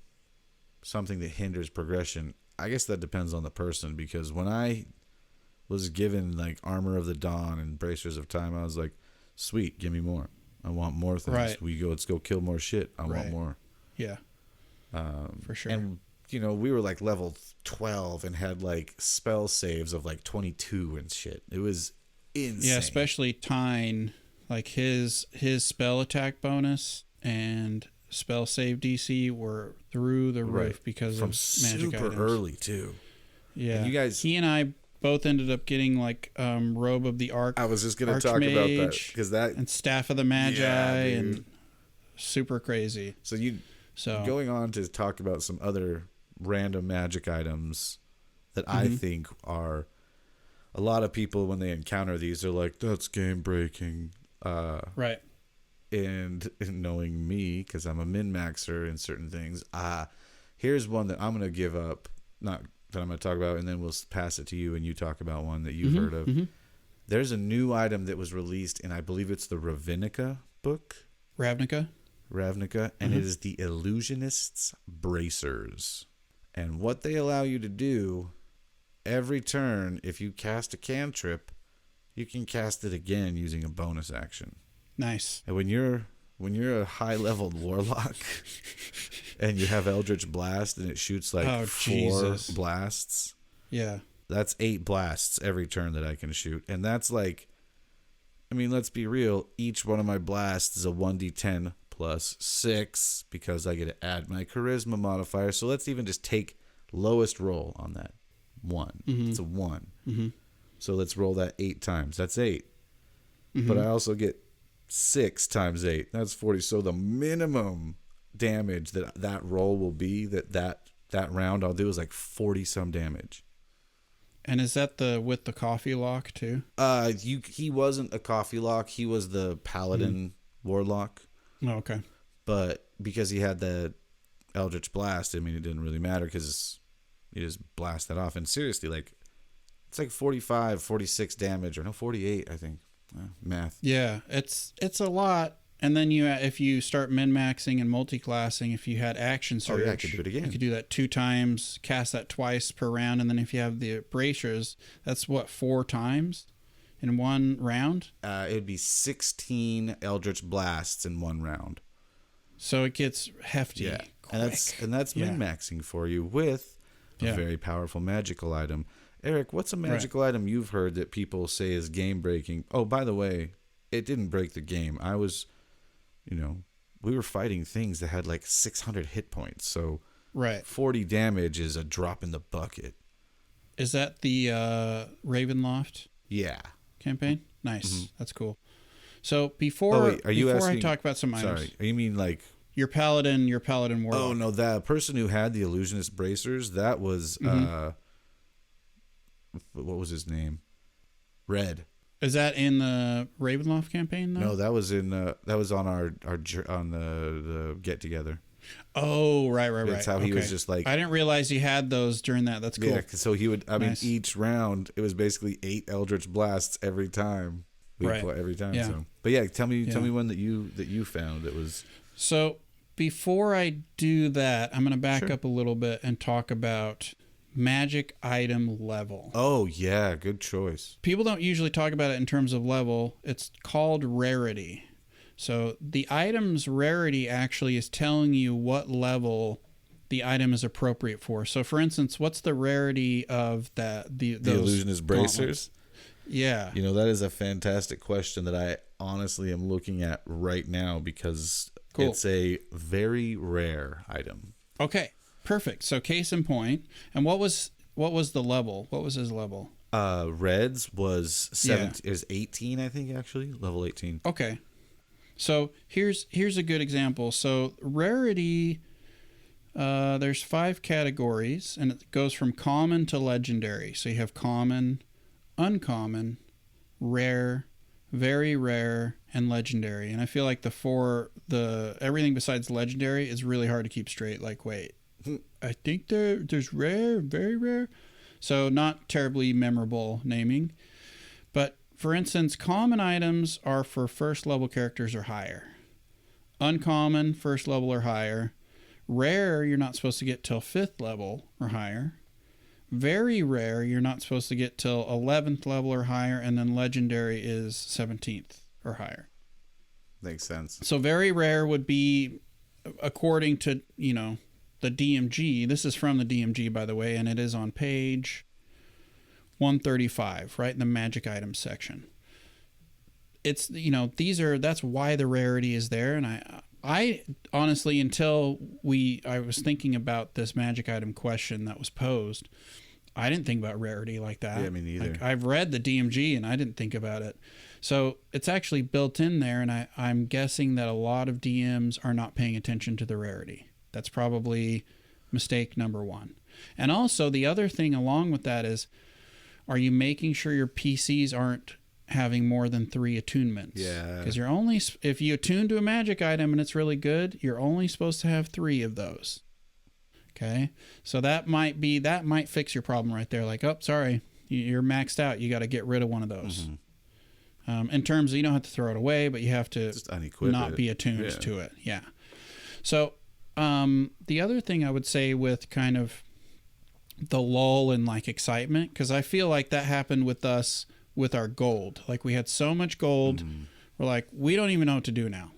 something that hinders progression, I guess that depends on the person, because when I was given like Armor of the Dawn and Bracers of Time, I was like, sweet, give me more. I want more things. Right. Let's go kill more shit. I want more. Yeah. For sure. And we were like level 12 and had like spell saves of like 22 and shit. It was insane. Yeah, especially Tyne, like his spell attack bonus and spell save DC were through the roof because from of magic super items. early too. Yeah, And he and I both ended up getting like Robe of the Arch. I was just gonna talk about that because that and Staff of the Magi and super crazy. So going on to talk about some other random magic items that I think are a lot of people when they encounter these, they're like, that's game breaking. Right. And knowing me, because I'm a min-maxer in certain things, here's one that I'm going to give up, not that I'm going to talk about, and then we'll pass it to you and you talk about one that you've heard of. There's a new item that was released, and I believe it's the Ravnica book. Ravnica, and it is the Illusionist's Bracers. And what they allow you to do every turn, if you cast a cantrip, you can cast it again using a bonus action. Nice. And when you're a high-leveled warlock and you have Eldritch Blast and it shoots like 4 blasts. Yeah. That's 8 blasts every turn that I can shoot. And that's like, I mean, let's be real. Each one of my blasts is a 1d10 plus 6 because I get to add my charisma modifier. So let's even just take lowest roll on that. 1. It's a 1. So let's roll that 8 times. That's 8. But I also get 6 times 8. That's 40. So the minimum damage that roll will be that round I'll do is like 40 some damage. And is that with the coffee lock too? He wasn't a coffee lock. He was the paladin warlock. Oh, okay. But because he had the Eldritch Blast, I mean, it didn't really matter because you just blast that off. And seriously, like, it's like 45, 46 damage, or no, 48, I think. Math. Yeah, it's a lot. And then if you start min-maxing and multiclassing, if you had action surge, I could do it again. You could do that 2 times, cast that twice per round, and then if you have the bracers, that's 4 times in one round? It would be 16 Eldritch Blasts in one round. So it gets hefty. Yeah, quick. and that's min-maxing for you with a very powerful magical item. Eric, what's a magical item you've heard that people say is game-breaking? Oh, by the way, it didn't break the game. I was, we were fighting things that had like 600 hit points. So 40 damage is a drop in the bucket. Is that the Ravenloft campaign? Nice. That's cool. So before I talk about some items. Sorry, you mean like your paladin warlock? Oh, no, that person who had the Illusionist Bracers, that was what was his name? Red. Is that in the Ravenloft campaign though? No, that was on the get together. Oh, right. That's how he was just like. I didn't realize he had those during that. That's cool. Yeah, so he would. I mean, each round it was basically 8 Eldritch Blasts every time. Every time. Yeah. So, but yeah, tell me one that you found that was. So before I do that, I'm going to back up a little bit and talk about magic item level. Oh yeah, good choice. People don't usually talk about it in terms of level. It's called rarity. So the item's rarity actually is telling you what level the item is appropriate for. So for instance, what's the rarity of the Illusionist Bracers? Yeah. That is a fantastic question that I honestly am looking at right now because it's a very rare item. Okay. Perfect. So case in point. And what was the level? What was his level? Reds was 18, I think, actually. Level 18. Okay. So here's a good example. So Rarity, there's 5 categories, and it goes from common to legendary. So you have common, uncommon, rare, very rare, and legendary. And I feel like everything besides legendary is really hard to keep straight. Like, wait, I think there's rare, very rare. So not terribly memorable naming. But for instance, common items are for first level characters or higher. Uncommon, first level or higher. Rare, you're not supposed to get till 5th level or higher. Very rare, you're not supposed to get till 11th level or higher. And then legendary is 17th or higher. Makes sense. So very rare would be, according to, the DMG. This is from the DMG, by the way, and it is on page 135, right in the magic items section. It's, that's why the rarity is there. And I honestly, until I was thinking about this magic item question that was posed, I didn't think about rarity like that. Yeah, me neither. Like, I've read the DMG and I didn't think about it. So it's actually built in there, and I'm guessing that a lot of DMs are not paying attention to the rarity. That's probably mistake number 1. And also the other thing along with that is, are you making sure your PCs aren't having more than 3 attunements? Yeah. Because if you attune to a magic item and it's really good, you're only supposed to have 3 of those. Okay. So that might fix your problem right there. Like, oh, sorry, you're maxed out. You got to get rid of one of those. In terms of, you don't have to throw it away, but you have to not be attuned to it. Yeah. So, the other thing I would say with kind of the lull and like excitement, because I feel like that happened with us with our gold. Like, we had so much gold, we're like, we don't even know what to do now.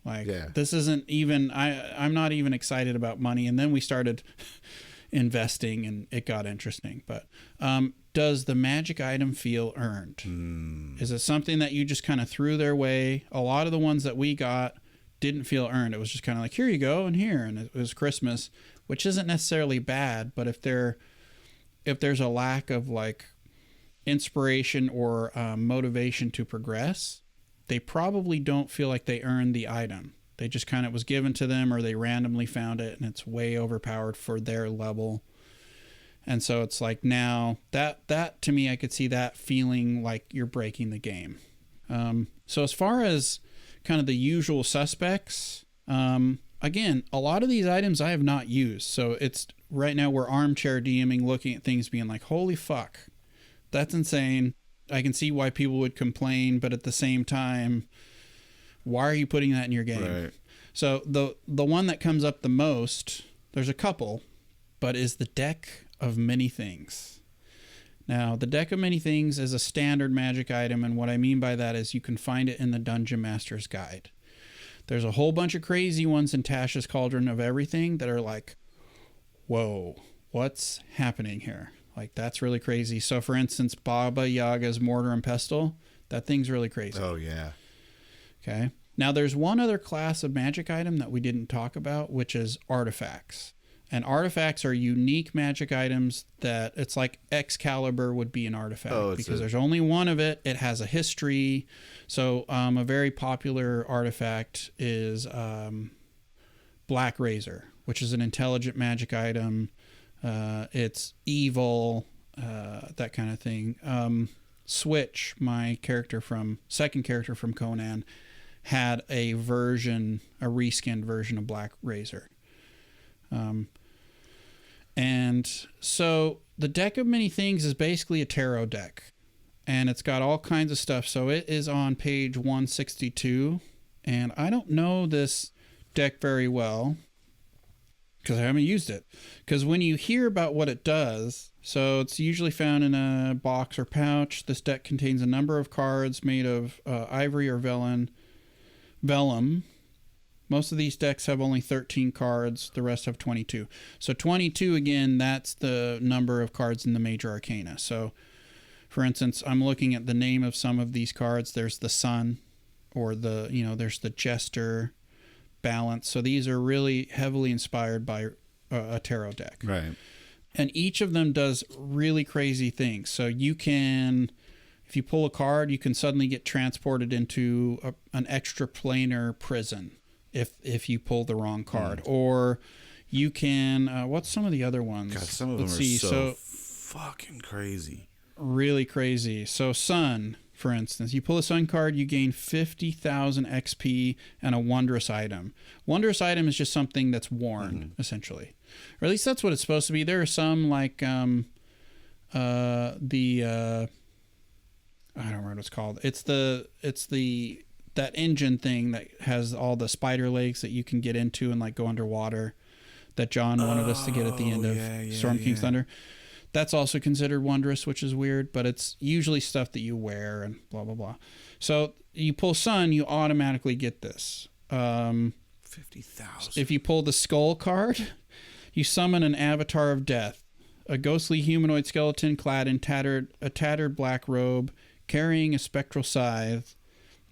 Like, this isn't even, I'm not even excited about money. And then we started investing and it got interesting. But does the magic item feel earned? Is it something that you just kind of threw their way? A lot of the ones that we got didn't feel earned. It was just kind of like, here you go, and here. And it was Christmas, which isn't necessarily bad. But if there's a lack of like inspiration or motivation to progress, they probably don't feel like they earned the item. They just kind of was given to them, or they randomly found it and it's way overpowered for their level. And so it's like, now that to me, I could see that feeling like you're breaking the game. So as far as kind of the usual suspects, again, a lot of these items I have not used. So it's right now we're armchair DMing, looking at things being like, holy fuck, that's insane. I can see why people would complain, but at the same time, why are you putting that in your game? Right. So the one that comes up the most, there's a couple, but is the Deck of Many Things. Now, the Deck of Many Things is a standard magic item, and what I mean by that is you can find it in the Dungeon Master's Guide. There's a whole bunch of crazy ones in Tasha's Cauldron of Everything that are like, whoa, what's happening here? Like, that's really crazy. So, for instance, Baba Yaga's Mortar and Pestle, that thing's really crazy. Oh, yeah. Okay. Now, there's one other class of magic item that we didn't talk about, which is artifacts. And artifacts are unique magic items that it's like Excalibur would be an artifact because there's only one of it. It has a history. So a very popular artifact is Black Razor, which is an intelligent magic item. It's evil, that kind of thing. Switch, my second character from Conan, had a reskinned version of Black Razor. And so the Deck of Many Things is basically a tarot deck, and it's got all kinds of stuff. So it is on page 162, and I don't know this deck very well because I haven't used it. Because when you hear about what it does, so it's usually found in a box or pouch. This deck contains a number of cards made of ivory or vellum. Most of these decks have only 13 cards. The rest have 22. So 22, again, that's the number of cards in the major arcana. So, for instance, I'm looking at the name of some of these cards. There's the Sun, or there's the Jester, Balance. So these are really heavily inspired by a tarot deck. Right. And each of them does really crazy things. So you can, if you pull a card, you can suddenly get transported into an extraplanar prison if you pull the wrong card. Or you can, what's some of the other ones? God, some of them are so fucking crazy. Really crazy. So Sun, for instance, you pull a Sun card, you gain 50,000 XP and a wondrous item. Wondrous item is just something that's worn, essentially. Or at least that's what it's supposed to be. There are some like I don't remember what it's called. It's that engine thing that has all the spider legs that you can get into and like go underwater that John wanted us to get at the end of Storm King's Thunder. That's also considered wondrous, which is weird, but it's usually stuff that you wear and blah, blah, blah. So you pull Sun, you automatically get this. 50,000. If you pull the Skull card, you summon an avatar of death, a ghostly humanoid skeleton clad in a tattered black robe, carrying a spectral scythe.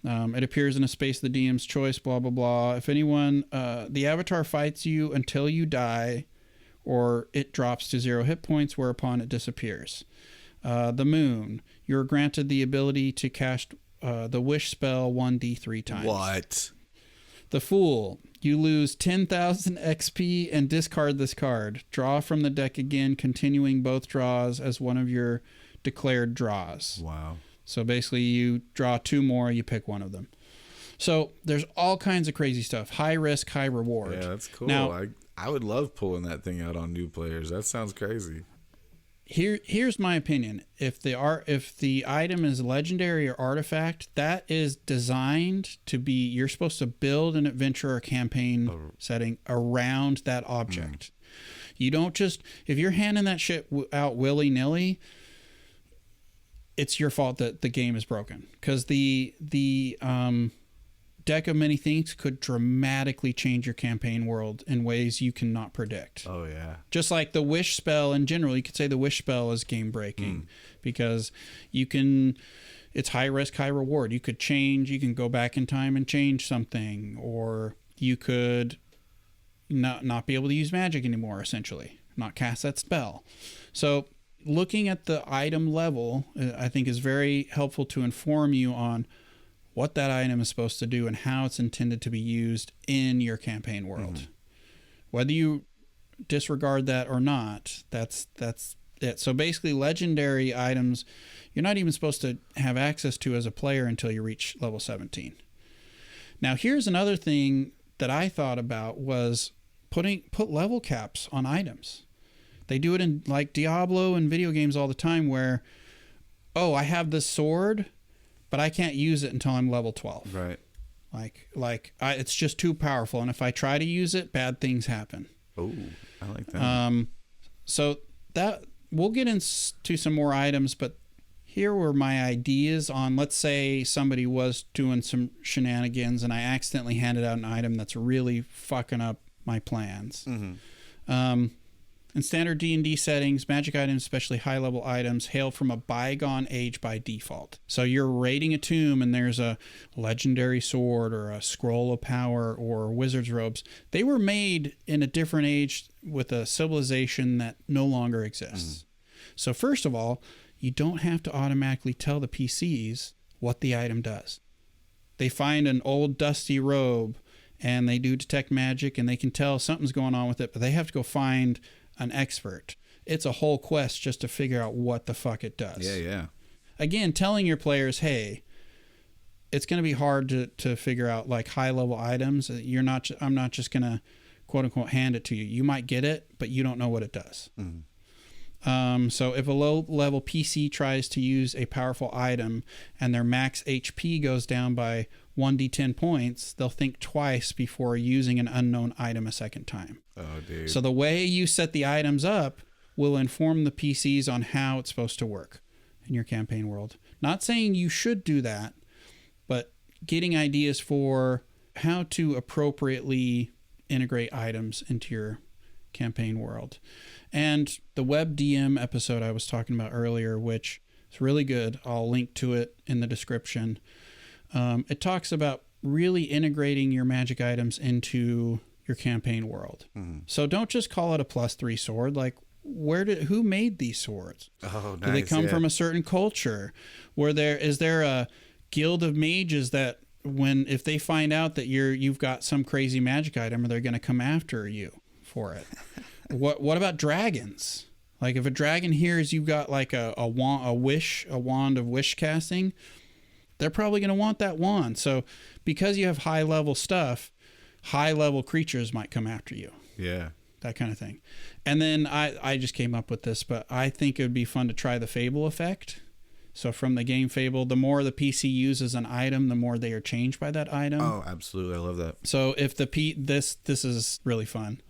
It appears in a space of the DM's choice, blah, blah, blah. If anyone, the avatar fights you until you die, or it drops to 0 hit points, whereupon it disappears. The Moon, you're granted the ability to cast the Wish spell 1d3 times. What? The Fool, you lose 10,000 XP and discard this card. Draw from the deck again, continuing both draws as one of your declared draws. Wow. So basically you draw 2 more, you pick one of them. So there's all kinds of crazy stuff. High risk, high reward. Yeah, that's cool. Now, I would love pulling that thing out on new players. That sounds crazy. Here's my opinion. If the item is legendary or artifact, that is designed to be, you're supposed to build an adventure or campaign setting around that object. You don't just, if you're handing that shit out willy-nilly, it's your fault that the game is broken. Because the deck of many things could dramatically change your campaign world in ways you cannot predict. Oh, yeah. Just like the Wish spell in general, you could say the Wish spell is game breaking because you can, it's high risk, high reward. You could change, you can go back in time and change something, or you could not be able to use magic anymore, essentially, not cast that spell. So looking at the item level, I think is very helpful to inform you on what that item is supposed to do and how it's intended to be used in your campaign world. Whether you disregard that or not, that's it. So basically, legendary items you're not even supposed to have access to as a player until you reach level 17. Now, here's another thing that I thought about was put level caps on items. They do it in like Diablo and video games all the time where, oh, I have this sword, but I can't use it until I'm level 12. Right. It's just too powerful. And if I try to use it, bad things happen. Oh, I like that. So that we'll get into some more items, but here were my ideas on, let's say somebody was doing some shenanigans and I accidentally handed out an item that's really fucking up my plans. In standard D&D settings, magic items, especially high-level items, hail from a bygone age by default. So you're raiding a tomb and there's a legendary sword or a scroll of power or wizard's robes. They were made in a different age with a civilization that no longer exists. So first of all, you don't have to automatically tell the PCs what the item does. They find an old dusty robe and they do detect magic and they can tell something's going on with it, but they have to go find an expert. It's a whole quest just to figure out what the fuck it does. Yeah. Again, telling your players, hey, it's going to be hard to figure out like high level items. I'm not just going to quote unquote hand it to you. You might get it, but you don't know what it does. So if a low level PC tries to use a powerful item and their max HP goes down by 1d10 points, they'll think twice before using an unknown item a second time. Oh, dude. So the way you set the items up will inform the PCs on how it's supposed to work in your campaign world. Not saying you should do that, but getting ideas for how to appropriately integrate items into your campaign world. And the web DM episode I was talking about earlier, which is really good, I'll link to it in the description. It talks about really integrating your magic items into your campaign world. So don't just call it a +3 sword. Like, who made these swords? Oh, nice. Do they come from a certain culture? Is there a guild of mages that if they find out that you've got some crazy magic item, are they going to come after you for it? What about dragons? Like if a dragon hears you've got like a wand of wish casting, they're probably going to want that wand. So because you have high level stuff, high level creatures might come after you. Yeah. That kind of thing. And then I just came up with this, but I think it would be fun to try the Fable effect. So from the game Fable, the more the PC uses an item, the more they are changed by that item. Oh, absolutely. I love that. So if this is really fun.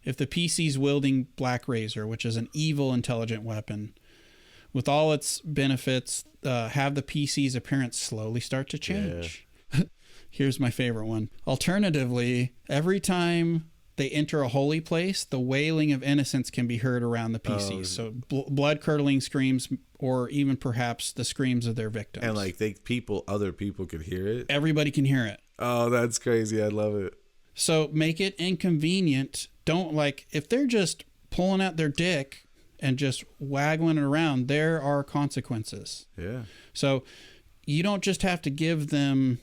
If the PC's wielding Black Razor, which is an evil intelligent weapon, with all its benefits, have the PC's appearance slowly start to change. Yeah. Here's my favorite one. Alternatively, every time they enter a holy place, the wailing of innocence can be heard around the PCs. So blood-curdling screams, or even perhaps the screams of their victims. And like other people could hear it? Everybody can hear it. Oh, that's crazy. I love it. So make it inconvenient. Don't if they're just pulling out their dick and just waggling it around, there are consequences. Yeah. So you don't just have to give them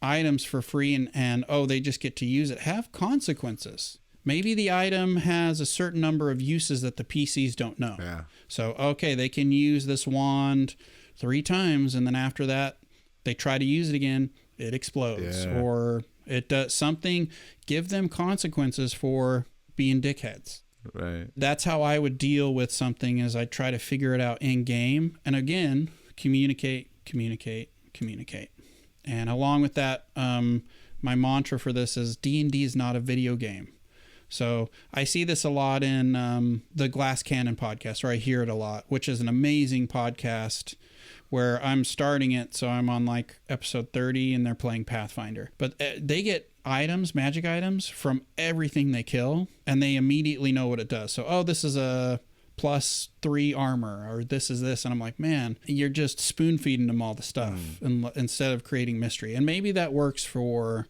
items for free and they just get to use it. Have consequences. Maybe the item has a certain number of uses that the PCs don't know. Yeah. So, okay, they can use this wand 3 times, and then after that, they try to use it again, it explodes. Yeah. Or it does something. Give them consequences for being dickheads. Right. That's how I would deal with something, is I try to figure it out in game. And again, communicate. And along with that, my mantra for this is D&D is not a video game. So I see this a lot in the Glass Cannon podcast, or I hear it a lot, which is an amazing podcast where I'm starting it. So I'm on like episode 30 and they're playing Pathfinder. But they get items, magic items from everything they kill, and they immediately know what it does. So, this is a +3 armor, or this is this. And I'm like, man, you're just spoon feeding them all the stuff instead of creating mystery. And maybe that works for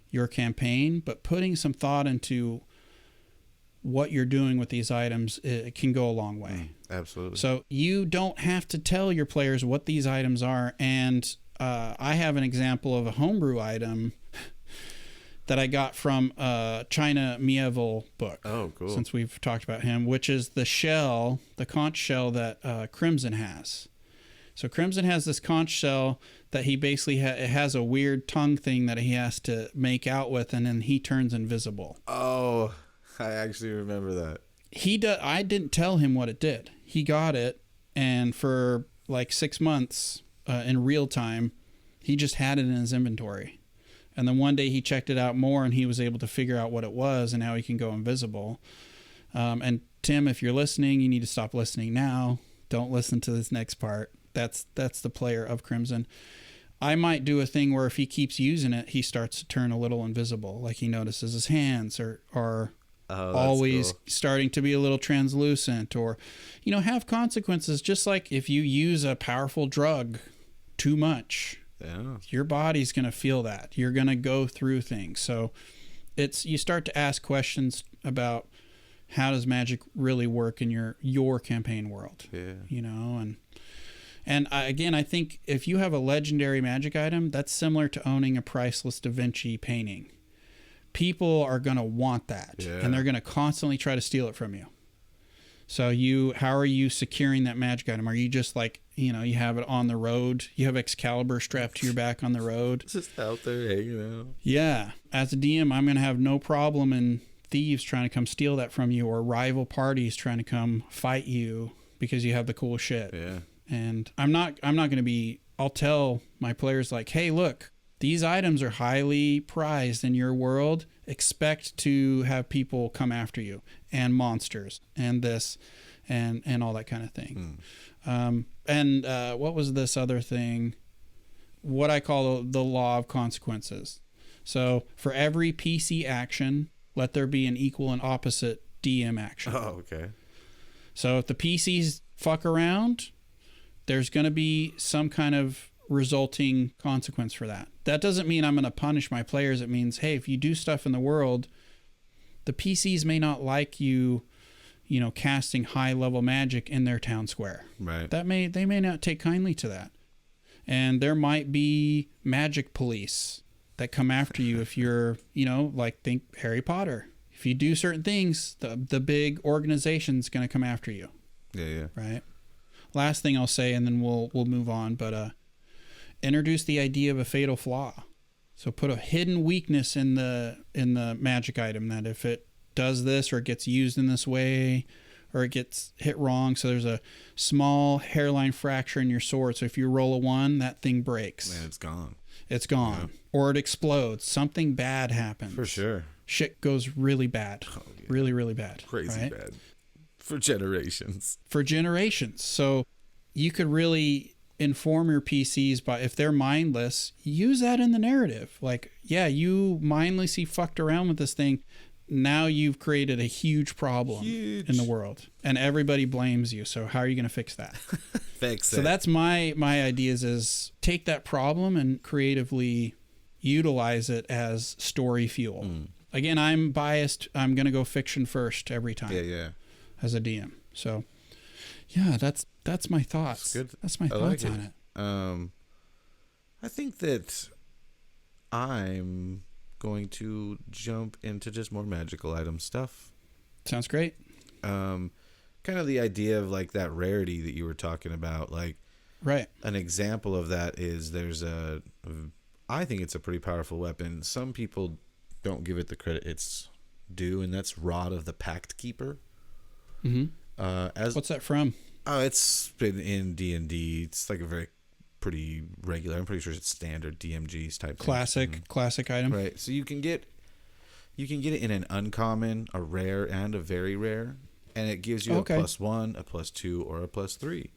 your campaign, but putting some thought into what you're doing with these items, it can go a long way. Absolutely. So you don't have to tell your players what these items are. And I have an example of a homebrew item that I got from China Mieville book. Oh, cool. Since we've talked about him, which is the shell, the conch shell that Crimson has. So Crimson has this conch shell that he basically it has a weird tongue thing that he has to make out with, and then he turns invisible. Oh, I actually remember that. I didn't tell him what it did. He got it, and for like 6 months in real time, he just had it in his inventory. And then one day he checked it out more, and he was able to figure out what it was and how he can go invisible. And Tim, if you're listening, you need to stop listening now. Don't listen to this next part. That's the player of Crimson. I might do a thing where if he keeps using it, he starts to turn a little invisible. Like he notices his hands are always starting to be a little translucent, or, have consequences. Just like if you use a powerful drug too much, your body's going to feel that. You're going to go through things. So you start to ask questions about how does magic really work in your campaign world. And again, I think if you have a legendary magic item, that's similar to owning a priceless Da Vinci painting. People are going to want that, and they're going to constantly try to steal it from you. So how are you securing that magic item? Are you just like, you have it on the road? You have Excalibur strapped to your back on the road? It's just out there hanging out. Yeah. As a DM, I'm going to have no problem in thieves trying to come steal that from you, or rival parties trying to come fight you because you have the cool shit. Yeah. And I'm not going to be, I'll tell my players like, hey, look, these items are highly prized in your world. Expect to have people come after you, and monsters, and this, and all that kind of thing. What was this other thing? What I call the law of consequences. So for every PC action, let there be an equal and opposite DM action. Oh, okay. So if the PCs fuck around, there's going to be some kind of resulting consequence for that. That doesn't mean I'm going to punish my players. It means, hey, if you do stuff in the world, the PCs may not like you casting high level magic in their town square. Right. They may not take kindly to that. And there might be magic police that come after you if you're, like think Harry Potter. If you do certain things, the big organization's going to come after you. Yeah. Right. Last thing I'll say, and then we'll move on, but introduce the idea of a fatal flaw. So put a hidden weakness in the magic item that if it does this or it gets used in this way or it gets hit wrong, so there's a small hairline fracture in your sword. So if you roll a 1, that thing breaks. Man, it's gone. It's gone. Yeah. Or it explodes. Something bad happens. For sure. Shit goes really bad. Oh, yeah. Really, really bad. Crazy right? bad. For generations. So you could really inform your PCs by, if they're mindless, use that in the narrative. Like, yeah, you mindlessly fucked around with this thing. Now you've created a huge problem in the world, and everybody blames you. So how are you going to fix that? So that's my ideas is take that problem and creatively utilize it as story fuel. Again, I'm biased. I'm going to go fiction first every time. Yeah. As a DM. So yeah, that's my thoughts. That's good. That's my thoughts on it. I think that I'm going to jump into just more magical item stuff. Sounds great. Kind of the idea of like that rarity that you were talking about, like right. An example of that is I think it's a pretty powerful weapon. Some people don't give it the credit it's due, and that's Rod of the Pact Keeper. What's that from? Oh, it's been in D&D. It's like a very pretty regular. I'm pretty sure it's standard DMGs type Classic item. Right. So you can get it in an uncommon, a rare, and a very rare, and it gives you a +1, a +2, or a +3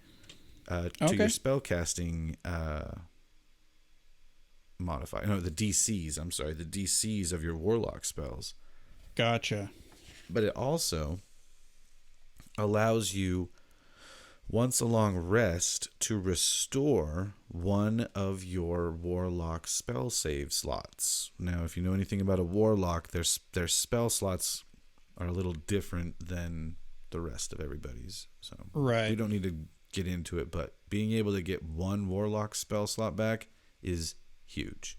to your spellcasting modifier. No, the DCs. I'm sorry, the DCs of your warlock spells. Gotcha. But it also allows you, once a long rest, to restore one of your warlock spell save slots. Now, if you know anything about a warlock, their spell slots are a little different than the rest of everybody's. So right. You don't need to get into it, but being able to get one warlock spell slot back is huge.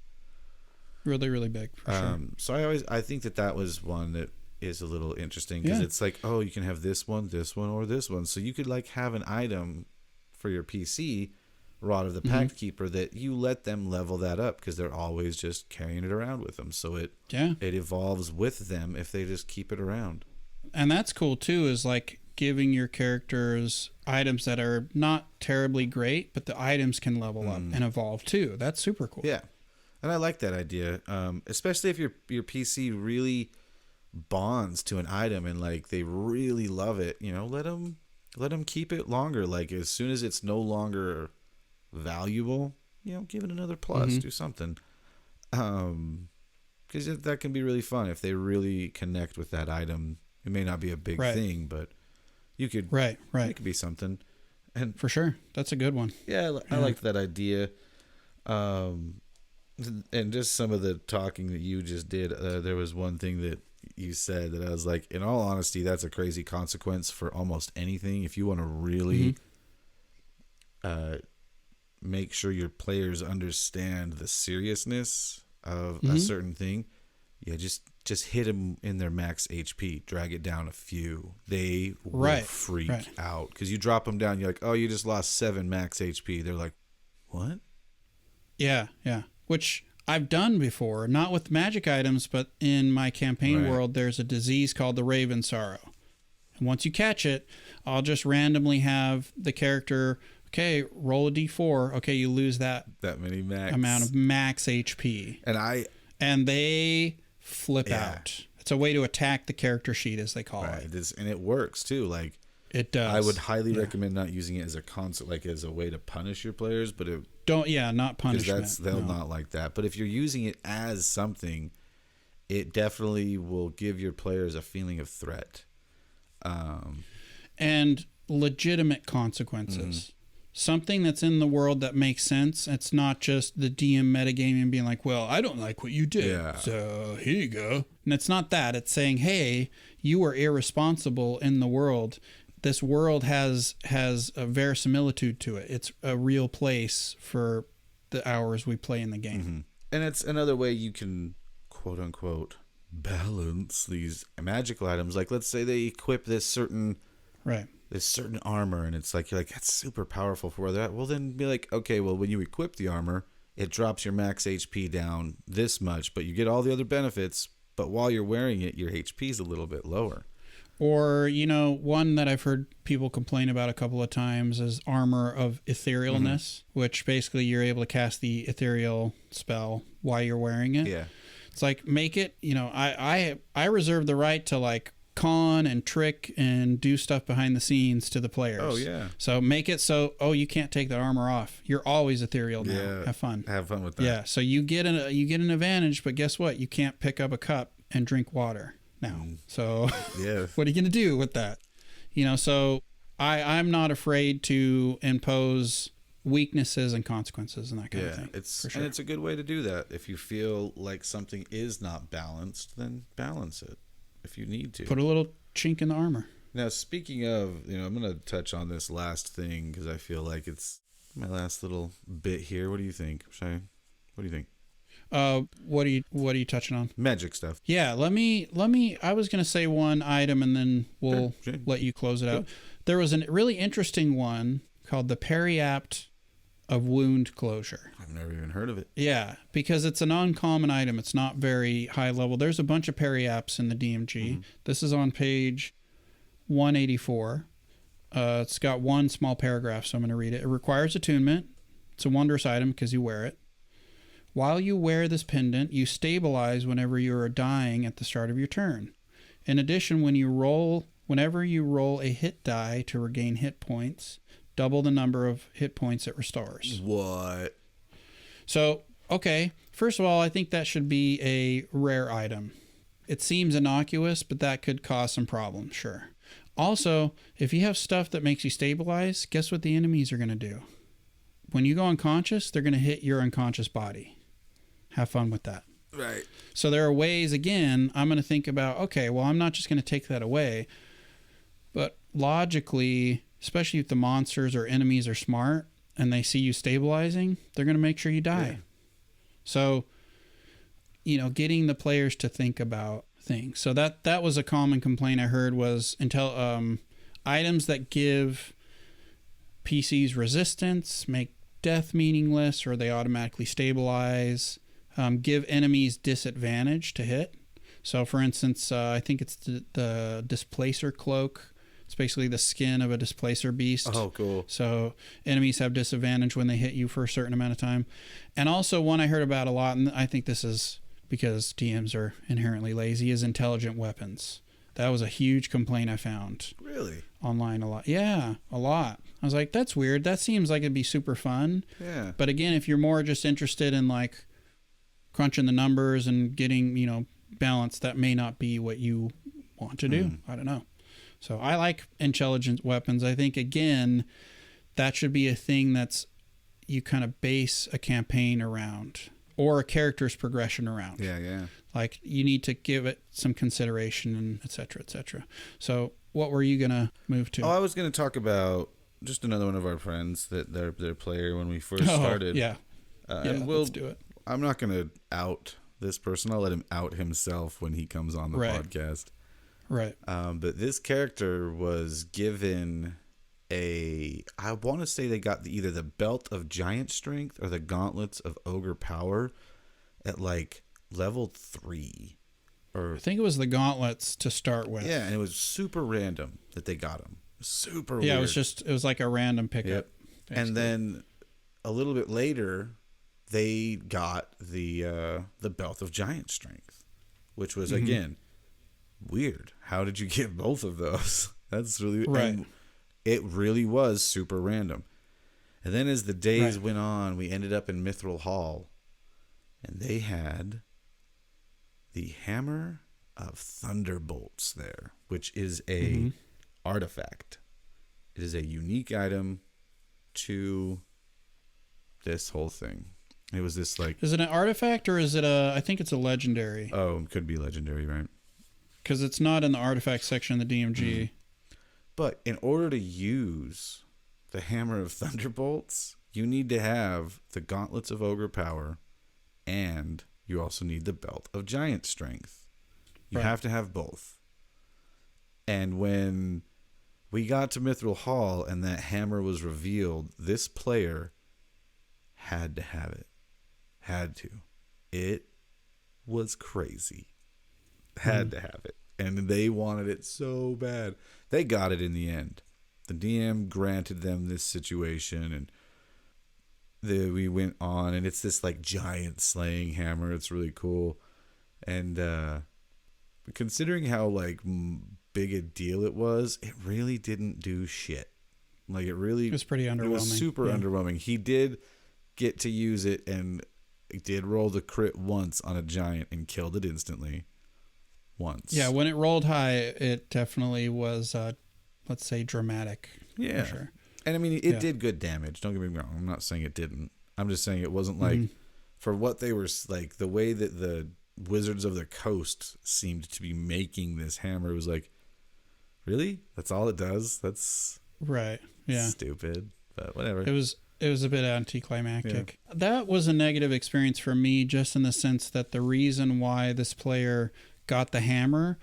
Really, really big. For sure. So I think that was one that is a little interesting because it's like, oh, you can have this one, or this one. So you could like have an item for your PC, Rod of the Pact Keeper, that you let them level that up because they're always just carrying it around with them. So it evolves with them if they just keep it around. And that's cool too, is like giving your characters items that are not terribly great, but the items can level up and evolve too. That's super cool. Yeah. And I like that idea, especially if your PC really bonds to an item and like they really love it. Let them keep it longer. Like as soon as it's no longer valuable, give it another plus. Do something, because that can be really fun if they really connect with that item. It may not be a big thing, but you could it could be something. And for sure, that's a good one. Yeah, I liked that idea. And just some of the talking that you just did, there was one thing that you said that I was like, in all honesty, that's a crazy consequence for almost anything. If you want to really make sure your players understand the seriousness of a certain thing, just hit them in their max HP, drag it down a few. They will freak out because you drop them down. You're like, oh, you just lost 7 max HP. They're like, what? Yeah. Which I've done before, not with magic items, but in my campaign world, there's a disease called the Raven Sorrow. And once you catch it, I'll just randomly have the character, okay, roll a d4. Okay, you lose that many max amount of max HP. And they flip out. It's a way to attack the character sheet, as they call it. And it works too. Like it does. I would highly recommend not using it as a concept, like as a way to punish your players, but not punishment. They'll not like that. But if you're using it as something, it definitely will give your players a feeling of threat. And legitimate consequences. something that's in the world that makes sense. It's not just the DM metagaming being like, well, I don't like what you did, so here you go. And it's not that. It's saying, hey, you were irresponsible in the world. This world has a verisimilitude to it. It's a real place for the hours we play in the game. Mm-hmm. And it's another way you can, quote unquote, balance these magical items. Like, let's say they equip this certain armor, and it's like, you're like, that's super powerful for where they're at. Well, then be like, okay, well, when you equip the armor, it drops your max HP down this much, but you get all the other benefits. But while you're wearing it, your HP is a little bit lower. Or, you know, one that I've heard people complain about a couple of times is Armor of Etherealness, which basically you're able to cast the ethereal spell while you're wearing it. Yeah. It's like, make it, you know, I reserve the right to like con and trick and do stuff behind the scenes to the players. Oh, yeah. So make it so, you can't take that armor off. You're always ethereal now. Yeah. Have fun. Have fun with that. Yeah. So you get an advantage, but guess what? You can't pick up a cup and drink water now. So what are you going to do with that? You know, so I'm not afraid to impose weaknesses and consequences and that kind of thing. And it's a good way to do that. If you feel like something is not balanced, then balance it if you need to. Put a little chink in the armor. Now, speaking of, you know, I'm going to touch on this last thing because I feel like it's my last little bit here. What do you think? What do you think? What are you touching on? Magic stuff. Yeah, let me I was going to say one item and then we'll let you close it out. There was a really interesting one called the Periapt of Wound Closure. I've never even heard of it. Yeah, because it's an uncommon item. It's not very high level. There's a bunch of Periapts in the DMG. Mm-hmm. This is on page 184. It's got one small paragraph, so I'm going to read it. It requires attunement. It's a wondrous item because you wear it. While you wear this pendant, you stabilize whenever you are dying at the start of your turn. In addition, whenever you roll a hit die to regain hit points, double the number of hit points it restores. What? So, okay, first of all, I think that should be a rare item. It seems innocuous, but that could cause some problems, sure. Also, if you have stuff that makes you stabilize, guess what the enemies are going to do? When you go unconscious, they're going to hit your unconscious body. Have fun with that. Right. So there are ways, again, I'm going to think about, okay, well, I'm not just going to take that away. But logically, especially if the monsters or enemies are smart and they see you stabilizing, they're going to make sure you die. Yeah. So, you know, getting the players to think about things. So that was a common complaint I heard was items that give PCs resistance, make death meaningless, or they automatically stabilize, give enemies disadvantage to hit. So, for instance, I think it's the Displacer Cloak. It's basically the skin of a Displacer beast. Oh, cool. So enemies have disadvantage when they hit you for a certain amount of time. And also one I heard about a lot, and I think this is because DMs are inherently lazy, is intelligent weapons. That was a huge complaint I found. Really? Online a lot. Yeah, a lot. I was like, that's weird. That seems like it'd be super fun. Yeah. But again, if you're more just interested in like crunching the numbers and getting, you know, balance, that may not be what you want to do. I don't know. So I like intelligent weapons. I think, again, that should be a thing that's you kind of base a campaign around or a character's progression around. Yeah, yeah. Like you need to give it some consideration and et cetera, et cetera. So what were you going to move to? Oh, I was going to talk about just another one of our friends that their player when we first started. Yeah. Let's do it. I'm not going to out this person. I'll let him out himself when he comes on the podcast. Right. But this character was given I want to say they got either the Belt of Giant Strength or the Gauntlets of Ogre Power at like level 3. Or I think it was the Gauntlets to start with. Yeah, and it was super random that they got them. Super weird. Yeah, it was like a random pickup. Yep. And then a little bit later, they got the Belt of Giant Strength, which was, again, weird. How did you get both of those? That's really... Right. It really was super random. And then as the days went on, we ended up in Mithril Hall, and they had the Hammer of Thunderbolts there, which is a artifact. It is a unique item to this whole thing. It was this like... Is it an artifact or is it I think it's a legendary. Oh, it could be legendary, right? Because it's not in the artifact section of the DMG. But in order to use the Hammer of Thunderbolts, you need to have the Gauntlets of Ogre Power, and you also need the Belt of Giant Strength. You have to have both. And when we got to Mithril Hall and that hammer was revealed, this player had to have it. Had to. It was crazy. Had to have it. And they wanted it so bad. They got it in the end. The DM granted them this situation, and we went on, and it's this like giant slaying hammer. It's really cool. And considering how like big a deal it really didn't do shit. Like it was pretty underwhelming. It was super underwhelming. He did get to use it, and it did roll the crit once on a giant and killed it instantly. Once. Yeah, when it rolled high, it definitely was, let's say, dramatic. Yeah. For sure. And I mean, it did good damage. Don't get me wrong. I'm not saying it didn't. I'm just saying it wasn't like, for what they were, like, the way that the Wizards of the Coast seemed to be making this hammer was like, really? That's all it does? That's right. Yeah. Stupid. But whatever. It was a bit anticlimactic. Yeah. That was a negative experience for me, just in the sense that the reason why this player got the hammer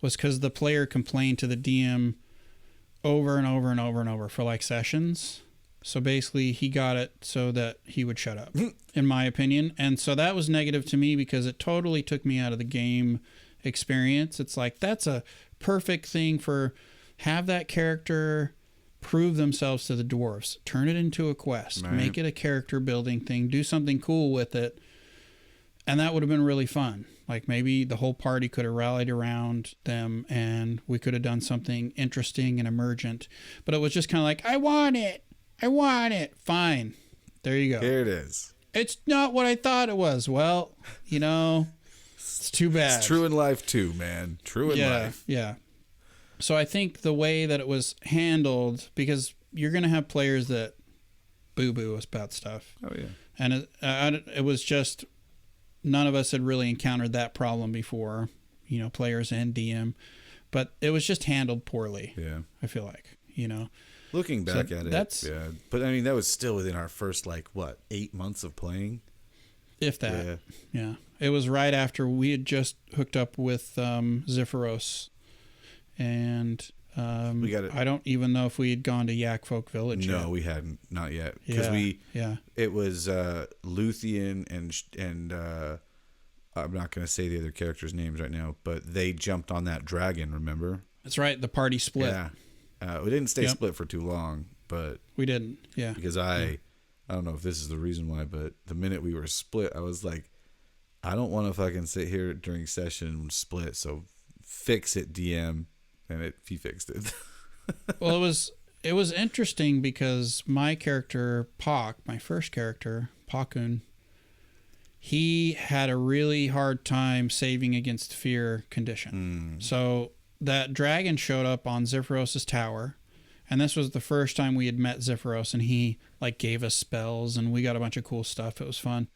was because the player complained to the DM over and over and over and over for like sessions. So basically he got it so that he would shut up, in my opinion. And so that was negative to me because it totally took me out of the game experience. It's like, that's a perfect thing for have that character prove themselves to the dwarves, turn it into a quest, make it a character building thing, do something cool with it. And that would have been really fun. Like maybe the whole party could have rallied around them and we could have done something interesting and emergent. But it was just kind of like, I want it. Fine. There you go. Here it is. It's not what I thought it was. Well, it's too bad. It's true in life too, man. True in life. Yeah. So I think the way that it was handled, because you're going to have players that boo-boo about stuff. Oh, yeah. And it was just... None of us had really encountered that problem before, players and DM, but it was just handled poorly. Yeah. I feel like, Looking back at it, yeah. But I mean, that was still within our first, 8 months of playing? If that. Yeah. It was right after we had just hooked up with Zephyros, and I don't even know if we had gone to Yak Folk Village yet. No, we hadn't. Not yet. Because it was Luthien and I'm not going to say the other characters' names right now, but they jumped on that dragon, remember? That's right. The party split. Yeah. We didn't stay split for too long, but... We didn't, yeah. Because I don't know if this is the reason why, but the minute we were split, I was like, I don't want to fucking sit here during session and split, so fix it, DM. And he fixed it. Well, it was interesting because my character, Pac, my first character, Pakun, he had a really hard time saving against fear condition. So that dragon showed up on Zephyros' tower, and this was the first time we had met Zephyros, and he gave us spells, and we got a bunch of cool stuff. It was fun.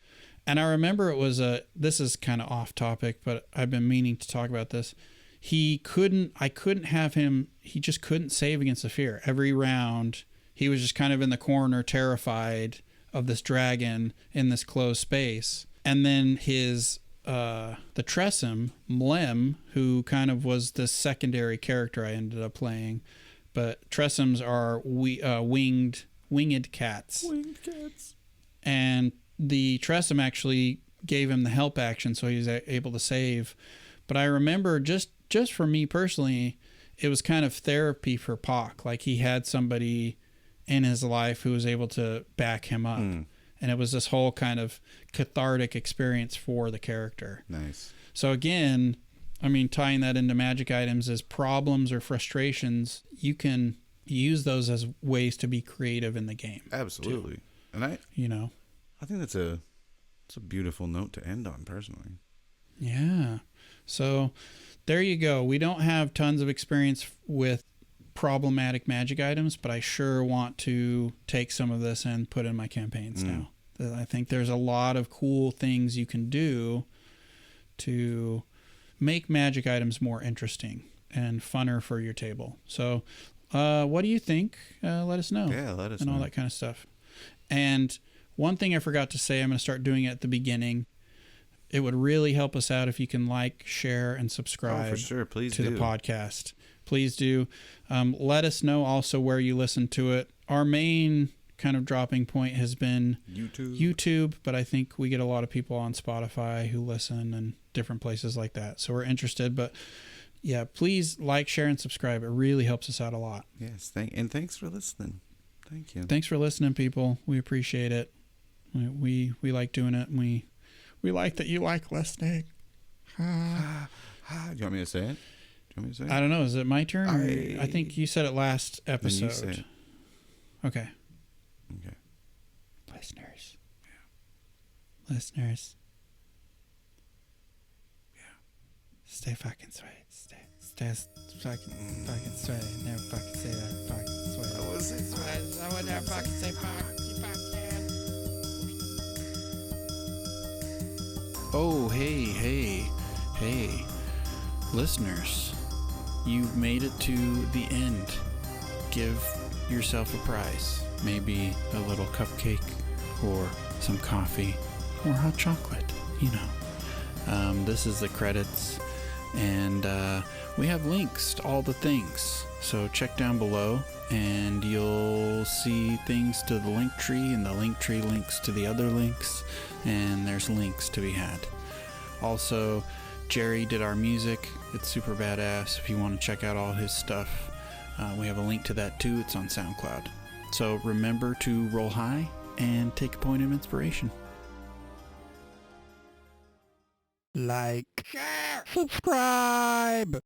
And I remember it was this is kind of off topic, but I've been meaning to talk about this. I couldn't have him, he just couldn't save against the fear. Every round, he was just kind of in the corner, terrified of this dragon in this closed space. And then his, the Tressum, Mlem, who kind of was the secondary character I ended up playing. But Tressums are winged cats. Winged cats. And the Tressum actually gave him the help action, so he was able to save. But I remember just for me personally, it was kind of therapy for Pac. Like he had somebody in his life who was able to back him up. And it was this whole kind of cathartic experience for the character. Nice. So again, I mean, tying that into magic items as problems or frustrations, you can use those as ways to be creative in the game. Absolutely. Too. And I think that's a beautiful note to end on personally. Yeah. So there you go. We don't have tons of experience with problematic magic items, but I sure want to take some of this and put in my campaigns now. I think there's a lot of cool things you can do to make magic items more interesting and funner for your table. So what do you think? Let us know. Yeah, let us know. And all that kind of stuff. And one thing I forgot to say, I'm going to start doing it at the beginning. It would really help us out if you can like, share, and subscribe for sure. Please to do. the podcast. Please do. Let us know also where you listen to it. Our main kind of dropping point has been YouTube, but I think we get a lot of people on Spotify who listen and different places like that. So we're interested, but yeah, please like, share, and subscribe. It really helps us out a lot. Yes, and thanks for listening. Thank you. Thanks for listening, people. We appreciate it. We like doing it, and we like that you like listening. Do you want me to say it? I don't know. Is it my turn? I think you said it last episode. Then you say it. Okay. Okay. Listeners. Yeah. Listeners. Yeah. Stay fucking sweet. Stay fucking sweet. Never fucking say that fucking sweet. I would say sweet. I would never fucking say fucking. Oh, hey. Listeners, you've made it to the end. Give yourself a prize. Maybe a little cupcake or some coffee or hot chocolate, This is the credits, and we have links to all the things. So check down below and you'll see things to the link tree, and the link tree links to the other links, and there's links to be had. Also, Jerry did our music. It's super badass. If you want to check out all his stuff, we have a link to that too. It's on SoundCloud. So remember to roll high and take a point of inspiration. Like, share, subscribe.